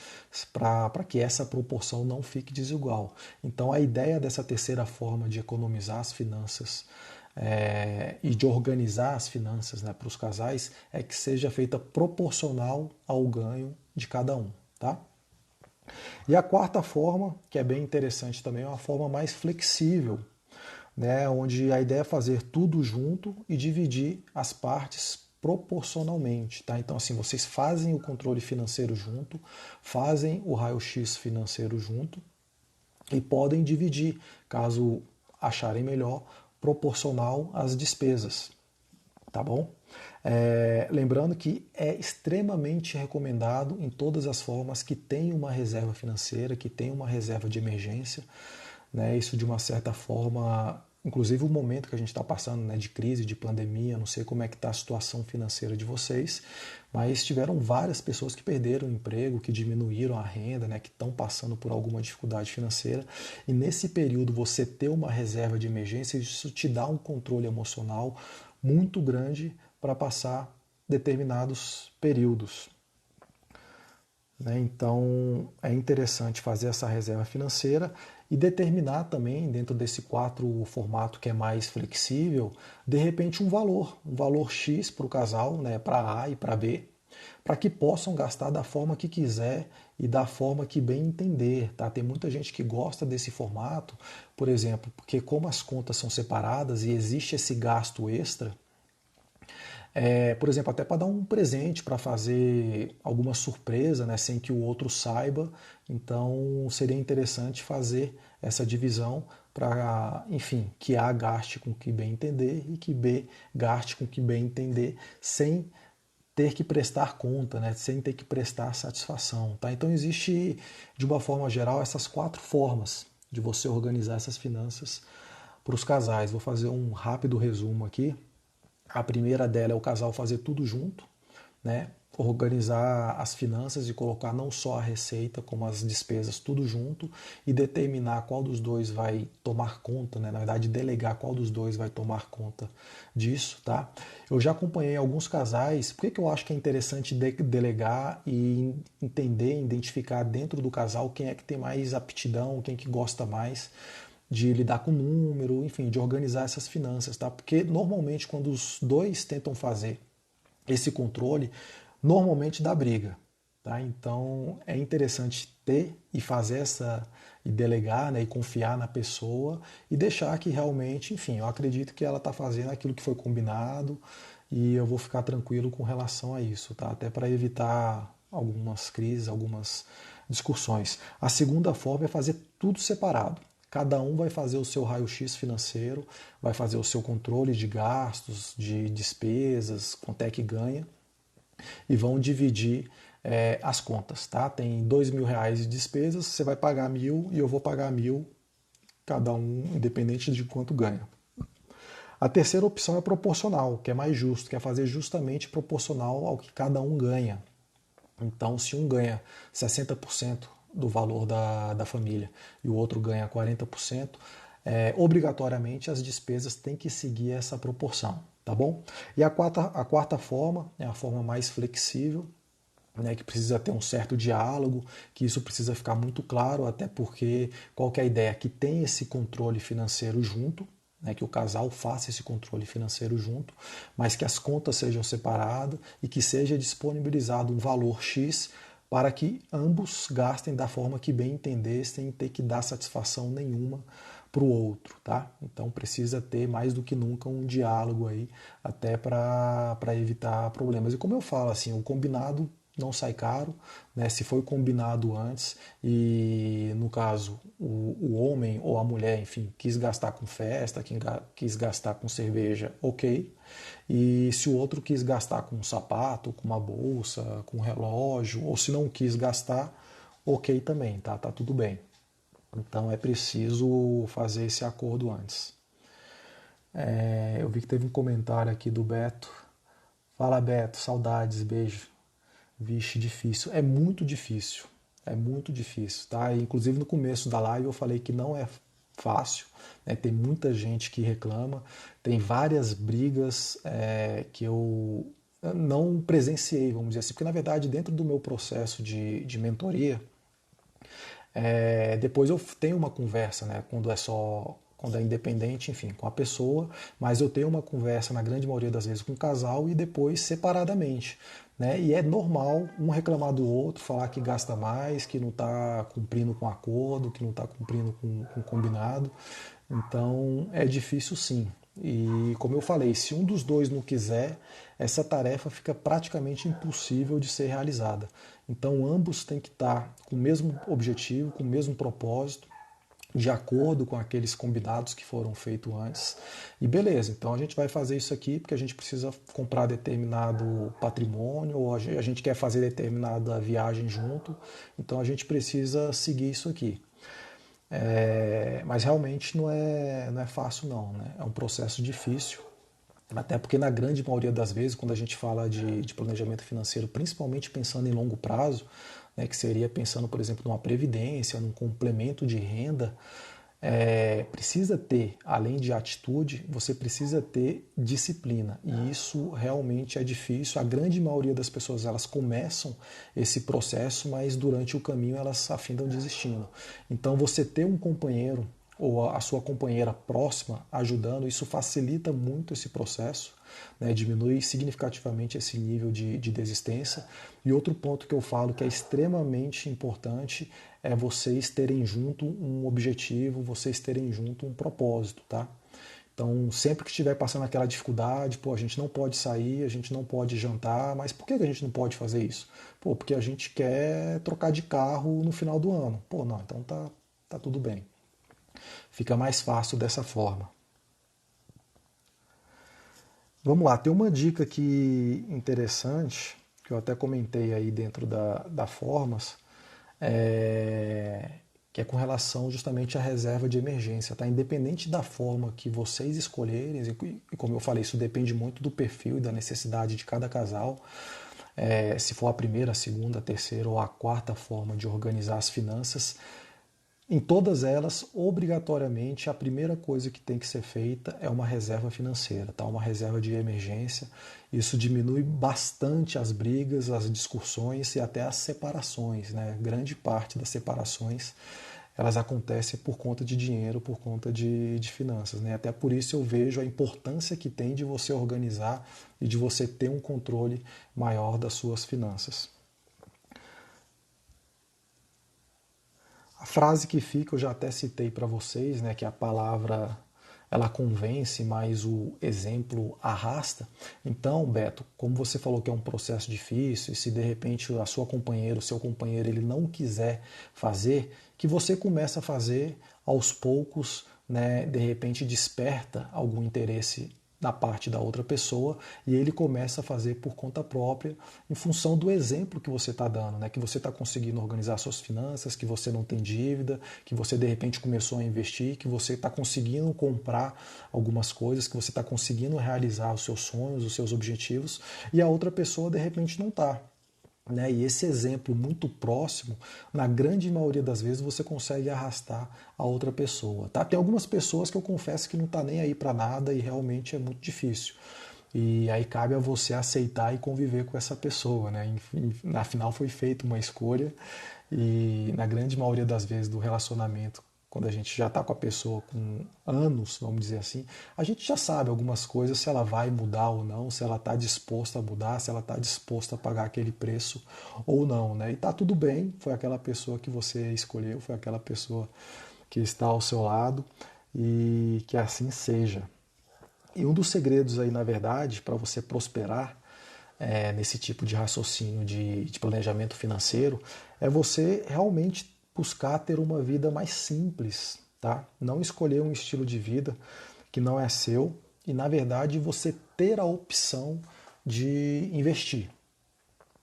Para que essa proporção não fique desigual. Então, a ideia dessa terceira forma de economizar as finanças e de organizar as finanças, né, para os casais é que seja feita proporcional ao ganho de cada um, tá? E a quarta forma, que é bem interessante também, é uma forma mais flexível, né, onde a ideia é fazer tudo junto e dividir as partes proporcionalmente, tá? Então assim, vocês fazem o controle financeiro junto, fazem o raio-x financeiro junto e podem dividir, caso acharem melhor, proporcional às despesas, tá bom? Lembrando que é extremamente recomendado em todas as formas que tenha uma reserva financeira, que tenha uma reserva de emergência, né? Isso de uma certa forma, inclusive o momento que a gente está passando, né, de crise, de pandemia, não sei como é que está a situação financeira de vocês, mas tiveram várias pessoas que perderam o emprego, que diminuíram a renda, né, que estão passando por alguma dificuldade financeira, e nesse período você ter uma reserva de emergência, isso te dá um controle emocional muito grande para passar determinados períodos. Né? Então é interessante fazer essa reserva financeira e determinar também, dentro desse quatro formato que é mais flexível, de repente um valor X para o casal, né, para A e para B, para que possam gastar da forma que quiser e da forma que bem entender. Tá? Tem muita gente que gosta desse formato, por exemplo, porque como as contas são separadas e existe esse gasto extra, por exemplo, até para dar um presente, para fazer alguma surpresa, né, sem que o outro saiba. Então, seria interessante fazer essa divisão para, enfim, que A gaste com o que bem entender e que B gaste com o que bem entender, sem ter que prestar conta, né, sem ter que prestar satisfação. Tá? Então, existe, de uma forma geral, essas quatro formas de você organizar essas finanças para os casais. Vou fazer um rápido resumo aqui. A primeira dela é o casal fazer tudo junto, né? Organizar as finanças e colocar não só a receita, como as despesas, tudo junto e determinar qual dos dois vai tomar conta, né? Na verdade, delegar qual dos dois vai tomar conta disso, tá? Eu já acompanhei alguns casais, por que eu acho que é interessante delegar e entender, identificar dentro do casal quem é que tem mais aptidão, quem que gosta mais de lidar com número, enfim, de organizar essas finanças, tá? Porque normalmente quando os dois tentam fazer esse controle, normalmente dá briga, tá? Então é interessante ter e fazer essa e delegar, né, e confiar na pessoa e deixar que realmente, enfim, eu acredito que ela está fazendo aquilo que foi combinado e eu vou ficar tranquilo com relação a isso, tá? Até para evitar algumas crises, algumas discussões. A segunda forma é fazer tudo separado. Cada um vai fazer o seu raio-x financeiro, vai fazer o seu controle de gastos, de despesas, quanto é que ganha, e vão dividir as contas, tá? Tem R$ 2.000 de despesas, você vai pagar 1.000 e eu vou pagar 1.000, cada um independente de quanto ganha. A terceira opção é proporcional, que é mais justo, que é fazer justamente proporcional ao que cada um ganha. Então, se um ganha 60% do valor da família e o outro ganha 40%, obrigatoriamente as despesas têm que seguir essa proporção, tá bom? E a quarta forma é a forma mais flexível, né, que precisa ter um certo diálogo, que isso precisa ficar muito claro, até porque qual que é a ideia? Que tem esse controle financeiro junto, né, que o casal faça esse controle financeiro junto, mas que as contas sejam separadas e que seja disponibilizado um valor X para que ambos gastem da forma que bem entender, sem ter que dar satisfação nenhuma para o outro, tá? Então precisa ter mais do que nunca um diálogo aí, até para evitar problemas. E como eu falo, assim, o combinado não sai caro, né? Se foi combinado antes e, no caso, o homem ou a mulher, enfim, quis gastar com festa, quis gastar com cerveja, ok. E se o outro quis gastar com um sapato, com uma bolsa, com um relógio, ou se não quis gastar, ok também, tá? Tá tudo bem. Então é preciso fazer esse acordo antes. Eu vi que teve um comentário aqui do Beto. Fala, Beto, saudades, beijo. Vixe, difícil. É muito difícil. É muito difícil, tá? Inclusive no começo da live eu falei que não é fácil, né? Tem muita gente que reclama, tem várias brigas que eu não presenciei, vamos dizer assim, porque na verdade dentro do meu processo de mentoria, depois eu tenho uma conversa, né? Quando é independente, enfim, com a pessoa, mas eu tenho uma conversa na grande maioria das vezes com o casal e depois separadamente, né? E é normal um reclamar do outro, falar que gasta mais, que não está cumprindo com o acordo, que não está cumprindo com o combinado. Então é difícil sim. E como eu falei, se um dos dois não quiser, essa tarefa fica praticamente impossível de ser realizada. Então ambos têm que estar com o mesmo objetivo, com o mesmo propósito, de acordo com aqueles combinados que foram feitos antes. E beleza, então a gente vai fazer isso aqui porque a gente precisa comprar determinado patrimônio, ou a gente quer fazer determinada viagem junto, então a gente precisa seguir isso aqui. Mas realmente não é fácil não, né? É um processo difícil, até porque na grande maioria das vezes, quando a gente fala de planejamento financeiro, principalmente pensando em longo prazo, né, que seria pensando, por exemplo, numa previdência, num complemento de renda, precisa ter, além de atitude, você precisa ter disciplina. E isso realmente é difícil. A grande maioria das pessoas elas começam esse processo, mas durante o caminho elas afindam desistindo. Então você ter um companheiro ou a sua companheira próxima ajudando, isso facilita muito esse processo, né, diminui significativamente esse nível de desistência. E outro ponto que eu falo que é extremamente importante é vocês terem junto um objetivo, vocês terem junto um propósito, tá? Então, sempre que estiver passando aquela dificuldade, pô, a gente não pode sair, a gente não pode jantar, mas por que a gente não pode fazer isso? Pô, porque a gente quer trocar de carro no final do ano. Pô, não, então tá tudo bem. Fica mais fácil dessa forma. Vamos lá, tem uma dica aqui interessante, que eu até comentei aí dentro da Formas, é, que é com relação justamente à reserva de emergência. Tá? Independente da forma que vocês escolherem, e como eu falei, isso depende muito do perfil e da necessidade de cada casal, se for a primeira, a segunda, a terceira ou a quarta forma de organizar as finanças, em todas elas, obrigatoriamente, a primeira coisa que tem que ser feita é uma reserva financeira, tá? Uma reserva de emergência. Isso diminui bastante as brigas, as discussões e até as separações, né? Grande parte das separações elas acontecem por conta de dinheiro, por conta de finanças, né? Até por isso eu vejo a importância que tem de você organizar e de você ter um controle maior das suas finanças. A frase que fica, eu já até citei para vocês, né, que é a palavra, ela convence, mas o exemplo arrasta. Então, Beto, como você falou que é um processo difícil, e se de repente a sua companheira, o seu companheiro, ele não quiser fazer, que você comece a fazer aos poucos, né, de repente desperta algum interesse na parte da outra pessoa e ele começa a fazer por conta própria em função do exemplo que você está dando, né? Que você está conseguindo organizar suas finanças, que você não tem dívida, que você de repente começou a investir, que você está conseguindo comprar algumas coisas, que você está conseguindo realizar os seus sonhos, os seus objetivos e a outra pessoa de repente não está. Né? E esse exemplo muito próximo, na grande maioria das vezes você consegue arrastar a outra pessoa. Tá? Tem algumas pessoas que eu confesso que não está nem aí para nada e realmente é muito difícil. E aí cabe a você aceitar e conviver com essa pessoa. Né? Afinal foi feita uma escolha e na grande maioria das vezes do relacionamento, quando a gente já está com a pessoa com anos, vamos dizer assim, a gente já sabe algumas coisas, se ela vai mudar ou não, se ela está disposta a mudar, se ela está disposta a pagar aquele preço ou não, né? E tá tudo bem, foi aquela pessoa que você escolheu, foi aquela pessoa que está ao seu lado e que assim seja. E um dos segredos aí, na verdade, para você prosperar nesse tipo de raciocínio de planejamento financeiro é você realmente buscar ter uma vida mais simples, tá? Não escolher um estilo de vida que não é seu e, na verdade, você ter a opção de investir,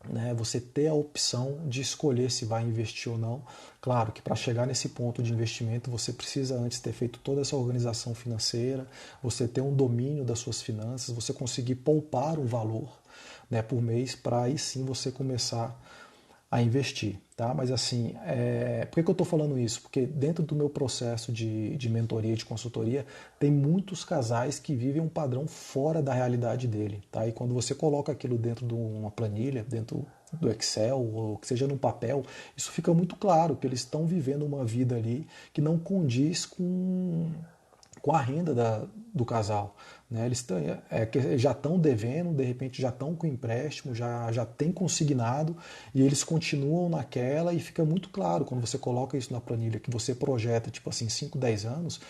né? Você ter a opção de escolher se vai investir ou não. Claro que para chegar nesse ponto de investimento você precisa antes ter feito toda essa organização financeira, você ter um domínio das suas finanças, você conseguir poupar um valor, né, por mês para aí sim você começar a investir, tá? Mas assim, por que eu estou falando isso? Porque dentro do meu processo de mentoria, de consultoria, tem muitos casais que vivem um padrão fora da realidade dele, tá? E quando você coloca aquilo dentro de uma planilha, dentro do Excel, ou que seja no papel, isso fica muito claro que eles estão vivendo uma vida ali que não condiz com a renda do casal. Né? Eles já estão devendo, de repente já estão com empréstimo, já tem consignado e eles continuam naquela e fica muito claro quando você coloca isso na planilha, que você projeta tipo assim 5, 10 anos,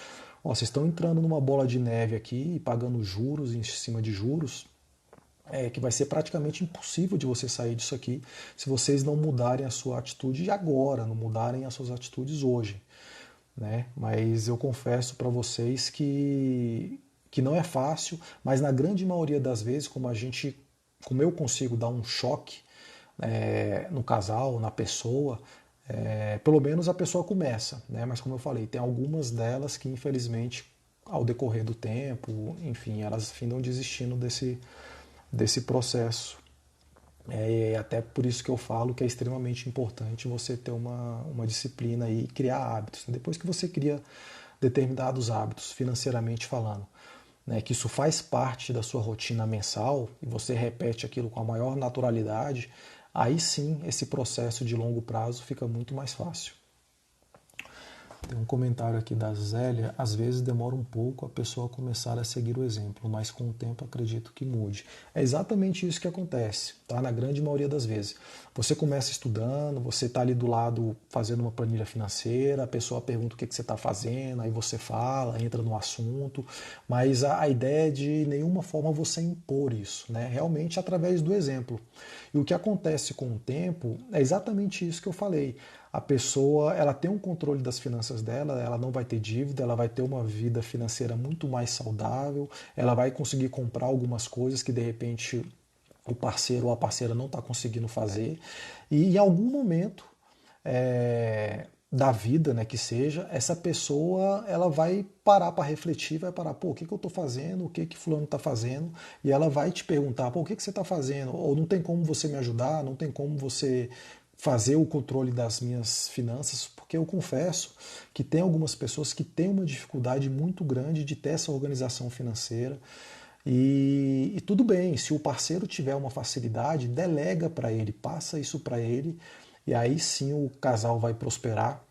ó, vocês estão entrando numa bola de neve aqui e pagando juros em cima de juros, que vai ser praticamente impossível de você sair disso aqui se vocês não mudarem a sua atitude agora, não mudarem as suas atitudes hoje. Né? Mas eu confesso para vocês que não é fácil, mas na grande maioria das vezes, como eu consigo dar um choque no casal, na pessoa, pelo menos a pessoa começa, né? Mas como eu falei, tem algumas delas que infelizmente ao decorrer do tempo, enfim, elas findam desistindo desse processo. Até por isso que eu falo que é extremamente importante você ter uma disciplina e criar hábitos. Depois que você cria determinados hábitos, financeiramente falando, né, que isso faz parte da sua rotina mensal e você repete aquilo com a maior naturalidade, aí sim esse processo de longo prazo fica muito mais fácil. Tem um comentário aqui da Zélia, às vezes demora um pouco a pessoa começar a seguir o exemplo, mas com o tempo acredito que mude. É exatamente isso que acontece, tá? Na grande maioria das vezes. Você começa estudando, você está ali do lado fazendo uma planilha financeira, a pessoa pergunta o que você está fazendo, aí você fala, entra no assunto, mas a ideia é de nenhuma forma você impor isso, né? Realmente através do exemplo. E o que acontece com o tempo é exatamente isso que eu falei. A pessoa, ela tem um controle das finanças dela, ela não vai ter dívida, ela vai ter uma vida financeira muito mais saudável, ela vai conseguir comprar algumas coisas que de repente o parceiro ou a parceira não está conseguindo fazer. E em algum momento da vida, né, que seja, essa pessoa ela vai parar para refletir, vai parar, pô, o que eu estou fazendo, o que fulano está fazendo, e ela vai te perguntar, pô, o que você está fazendo? Ou não tem como você me ajudar, não tem como você fazer o controle das minhas finanças, porque eu confesso que tem algumas pessoas que têm uma dificuldade muito grande de ter essa organização financeira. E tudo bem, se o parceiro tiver uma facilidade, delega para ele, passa isso para ele, e aí sim o casal vai prosperar,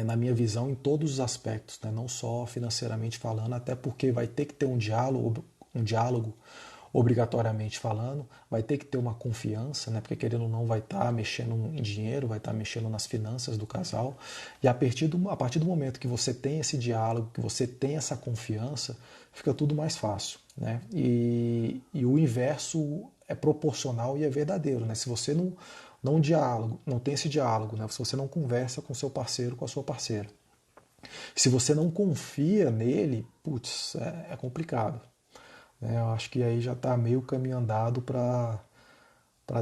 na minha visão, em todos os aspectos, né? Não só financeiramente falando, até porque vai ter que ter um diálogo obrigatoriamente falando, vai ter que ter uma confiança, né? Porque querendo ou não vai estar mexendo em dinheiro, vai estar mexendo nas finanças do casal. E a partir do momento que você tem esse diálogo, que você tem essa confiança, fica tudo mais fácil, né? E o inverso é proporcional e é verdadeiro, né? Se você não tem esse diálogo, né? Se você não conversa com seu parceiro, com a sua parceira, se você não confia nele, putz, é complicado, né? Eu acho que aí já está meio caminho andado para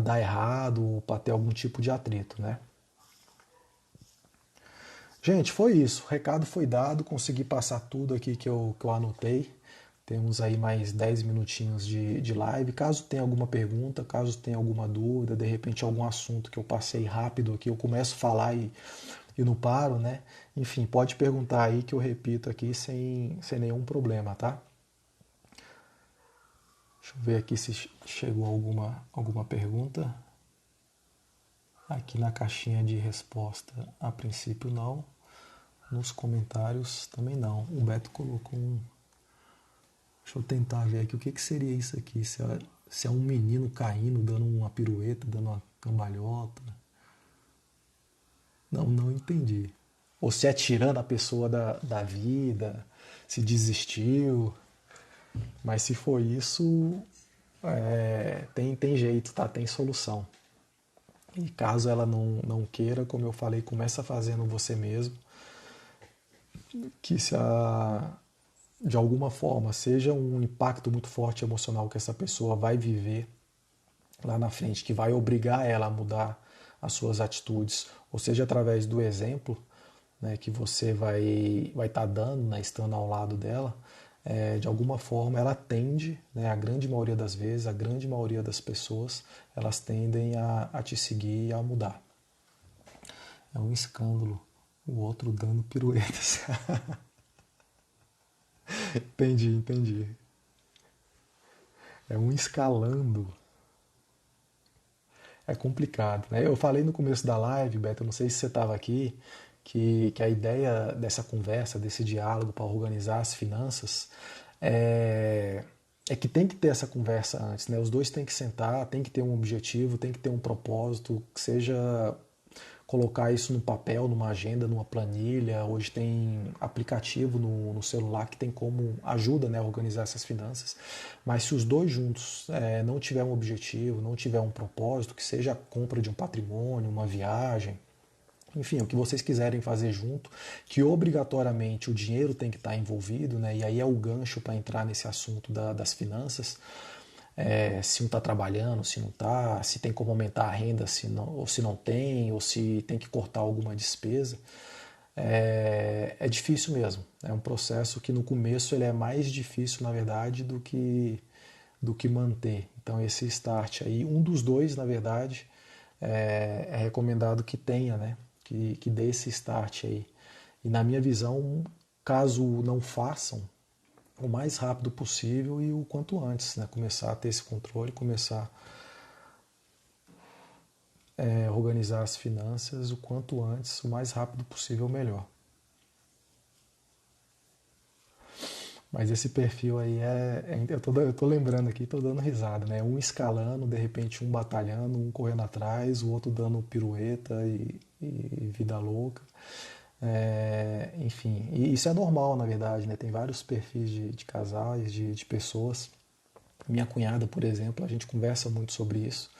dar errado, para ter algum tipo de atrito, né? Gente, foi isso. O recado foi dado, consegui passar tudo aqui que eu anotei. Temos aí mais 10 minutinhos de live. Caso tenha alguma pergunta, caso tenha alguma dúvida, de repente algum assunto que eu passei rápido aqui, eu começo a falar e não paro, né? Enfim, pode perguntar aí que eu repito aqui sem nenhum problema, tá? Deixa eu ver aqui se chegou alguma pergunta. Aqui na caixinha de resposta, a princípio não. Nos comentários também não. O Beto colocou um. Deixa eu tentar ver aqui o que seria isso aqui. Se é um menino caindo, dando uma pirueta, dando uma cambalhota. Não entendi. Ou se é tirando a pessoa da vida, se desistiu. Mas se for isso, tem jeito, tá? Tem solução. E caso ela não queira, como eu falei, começa fazendo você mesmo. Que se de alguma forma seja um impacto muito forte emocional que essa pessoa vai viver lá na frente, que vai obrigar ela a mudar as suas atitudes, ou seja, através do exemplo, né, que você vai estar dando, né, estando ao lado dela, de alguma forma ela tende, né, a grande maioria das vezes, a grande maioria das pessoas, elas tendem a te seguir e a mudar. É um escândalo. O outro dando piruetas. Entendi. É um escalando. É complicado, né? Eu falei no começo da live, Beto, eu não sei se você estava aqui, que a ideia dessa conversa, desse diálogo para organizar as finanças, é, é que tem que ter essa conversa antes, né? Os dois têm que sentar, tem que ter um objetivo, tem que ter um propósito, que seja colocar isso no papel, numa agenda, numa planilha. Hoje tem aplicativo no celular que tem como ajuda, né, a organizar essas finanças. Mas se os dois juntos não tiver um objetivo, não tiver um propósito, que seja a compra de um patrimônio, uma viagem, enfim, o que vocês quiserem fazer junto, que obrigatoriamente o dinheiro tem que estar envolvido, né? E aí é o gancho para entrar nesse assunto das finanças. Se um está trabalhando, se não está, se tem como aumentar a renda, se não, ou se não tem, ou se tem que cortar alguma despesa. É difícil mesmo. É um processo que no começo ele é mais difícil, na verdade, do que manter. Então esse start aí, um dos dois, na verdade, é recomendado que tenha, né? Que dê esse start aí. E na minha visão, caso não façam, o mais rápido possível e o quanto antes, né? Começar a ter esse controle, começar a organizar as finanças o quanto antes, o mais rápido possível, melhor. Mas esse perfil aí eu tô lembrando aqui, tô dando risada, né? Um escalando, de repente um batalhando, um correndo atrás, o outro dando pirueta e vida louca. Enfim, e isso é normal, na verdade, né? Tem vários perfis de casais, de pessoas. Minha cunhada, por exemplo, a gente conversa muito sobre isso.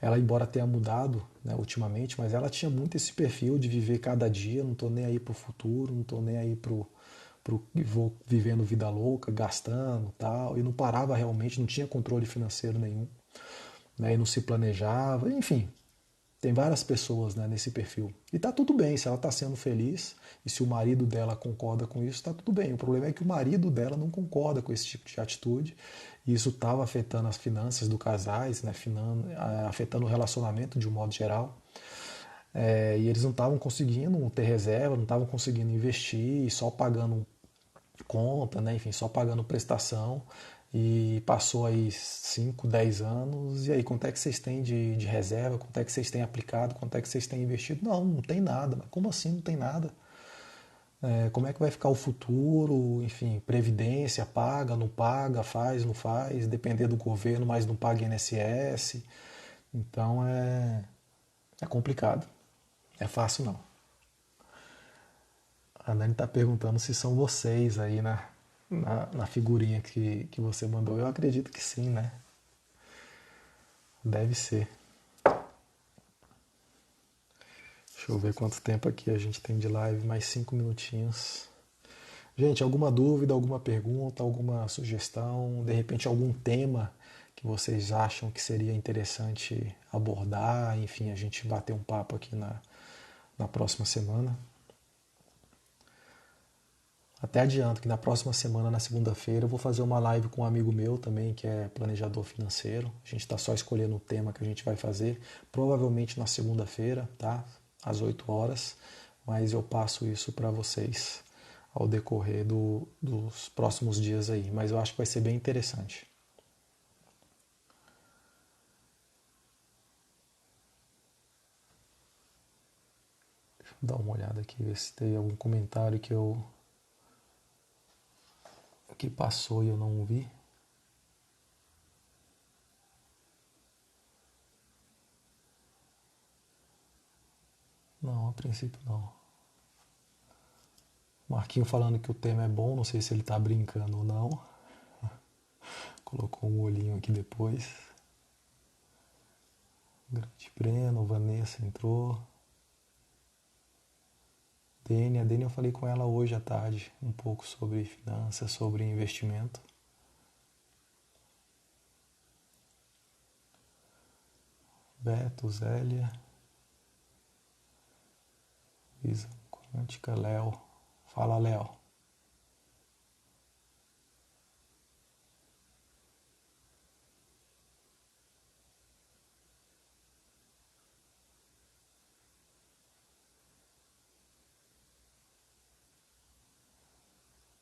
Ela, embora tenha mudado, né, ultimamente, mas ela tinha muito esse perfil de viver cada dia, não tô nem aí pro futuro, não tô nem aí vou vivendo vida louca, gastando tal, e não parava realmente, não tinha controle financeiro nenhum, né, e não se planejava, enfim, tem várias pessoas, né, nesse perfil. E tá tudo bem, se ela tá sendo feliz e se o marido dela concorda com isso, tá tudo bem. O problema é que o marido dela não concorda com esse tipo de atitude e isso estava afetando as finanças do casais, né, afetando o relacionamento de um modo geral. E eles não estavam conseguindo ter reserva, não estavam conseguindo investir, e só pagando conta, né? Enfim, só pagando prestação. E passou aí 5, 10 anos, e aí quanto é que vocês têm de reserva, quanto é que vocês têm aplicado, quanto é que vocês têm investido? Não tem nada. Mas como assim não tem nada? Como é que vai ficar o futuro, enfim, previdência, paga, não paga, faz, não faz, depender do governo, mas não paga INSS. Então é complicado. É fácil não. A Nani está perguntando se são vocês aí na figurinha que você mandou. Eu acredito que sim, né? Deve ser. Deixa eu ver quanto tempo aqui a gente tem de live. Mais 5 minutinhos. Gente, alguma dúvida, alguma pergunta, alguma sugestão, de repente algum tema que vocês acham que seria interessante abordar, enfim, a gente bater um papo aqui na próxima semana. Até adianto que na próxima semana, na segunda-feira, eu vou fazer uma live com um amigo meu também, que é planejador financeiro. A gente está só escolhendo o tema que a gente vai fazer, provavelmente na segunda-feira, tá? Às 8 horas, mas eu passo isso para vocês ao decorrer dos próximos dias aí. Mas eu acho que vai ser bem interessante. Deixa eu dar uma olhada aqui, ver se tem algum comentário que passou e eu não vi. Não, a princípio não. Marquinho falando que o tema é bom, não sei se ele tá brincando ou não. Colocou um olhinho aqui depois. Grande Breno, Vanessa entrou. A Dênia eu falei com ela hoje à tarde, um pouco sobre finanças, sobre investimento. Beto, Zélia, Isa Quântica, Léo. Fala, Léo.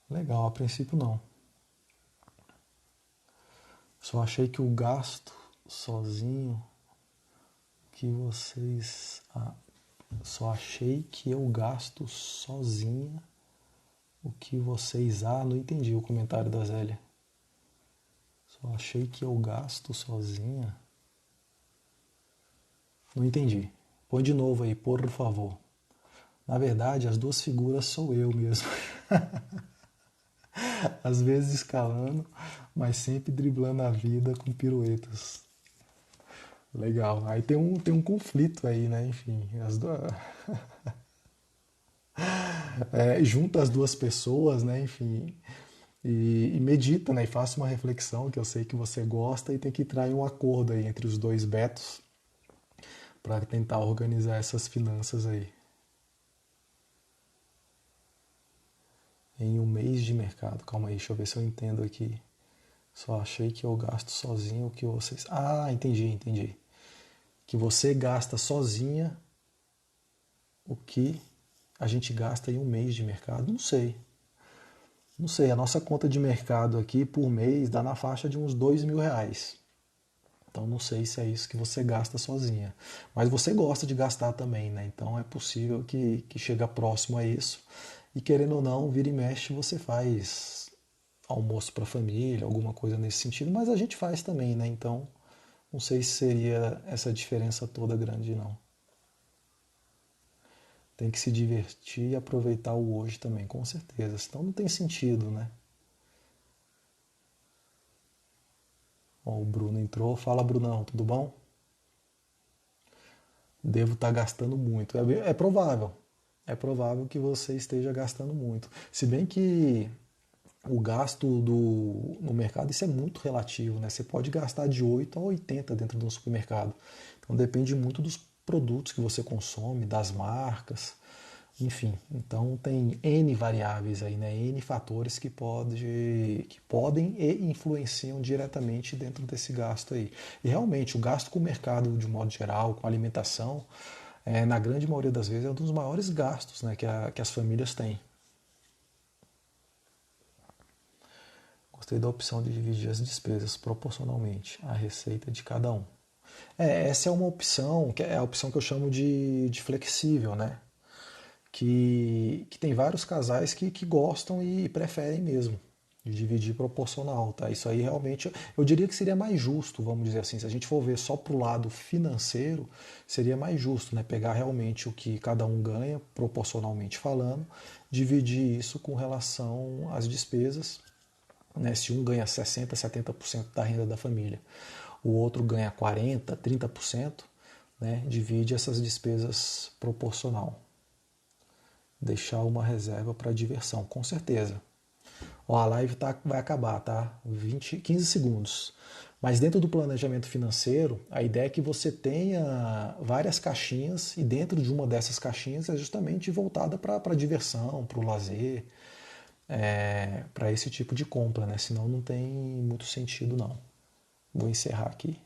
Legal, a princípio não. Só achei que o gasto sozinho que vocês. Só achei que eu gasto sozinha o que vocês. Não entendi o comentário da Zélia. Só achei que eu gasto sozinha. Não entendi. Põe de novo aí, por favor. Na verdade, as duas figuras sou eu mesmo. Às vezes escalando, mas sempre driblando a vida com piruetas. Legal. Aí tem um conflito aí, né? Enfim, as duas. Junta as duas pessoas, né? Enfim. E medita, né? E faça uma reflexão, que eu sei que você gosta, e tem que trair um acordo aí entre os dois betos para tentar organizar essas finanças aí. Em um mês de mercado. Calma aí, deixa eu ver se eu entendo aqui. Só achei que eu gasto sozinho o que vocês. Entendi. Que você gasta sozinha o que a gente gasta em um mês de mercado. Não sei. Não sei, a nossa conta de mercado aqui por mês dá na faixa de uns R$ 2.000. Então não sei se é isso que você gasta sozinha. Mas você gosta de gastar também, né? Então é possível que chegue próximo a isso. E querendo ou não, vira e mexe, você faz almoço para a família, alguma coisa nesse sentido, mas a gente faz também, né? Então não sei se seria essa diferença toda grande, não. Tem que se divertir e aproveitar o hoje também, com certeza. Senão não tem sentido, né? Ó, o Bruno entrou. Fala, Brunão, tudo bom? Devo estar gastando muito. É provável. É provável que você esteja gastando muito. Se bem que o gasto no mercado, isso é muito relativo, né? Você pode gastar de 8 a 80 dentro de um supermercado. Então depende muito dos produtos que você consome, das marcas, enfim. Então tem N variáveis aí, né? N fatores que podem e influenciam diretamente dentro desse gasto aí. E realmente o gasto com o mercado de um modo geral, com alimentação, na grande maioria das vezes é um dos maiores gastos, né, que as famílias têm. Gostei da opção de dividir as despesas proporcionalmente à receita de cada um. Essa é uma opção, que é a opção que eu chamo de flexível, né? que tem vários casais que gostam e preferem mesmo de dividir proporcional, tá? Isso aí realmente eu diria que seria mais justo, vamos dizer assim, se a gente for ver só para o lado financeiro, seria mais justo, né? Pegar realmente o que cada um ganha, proporcionalmente falando, dividir isso com relação às despesas, né? Se um ganha 60, 70% da renda da família, o outro ganha 40, 30%, né? Divide essas despesas proporcional. Deixar uma reserva para diversão, com certeza. Ó, a live vai acabar, tá? 15 segundos. Mas dentro do planejamento financeiro, a ideia é que você tenha várias caixinhas e dentro de uma dessas caixinhas é justamente voltada para diversão, para o lazer, para esse tipo de compra, né? Senão não tem muito sentido não. Vou encerrar aqui.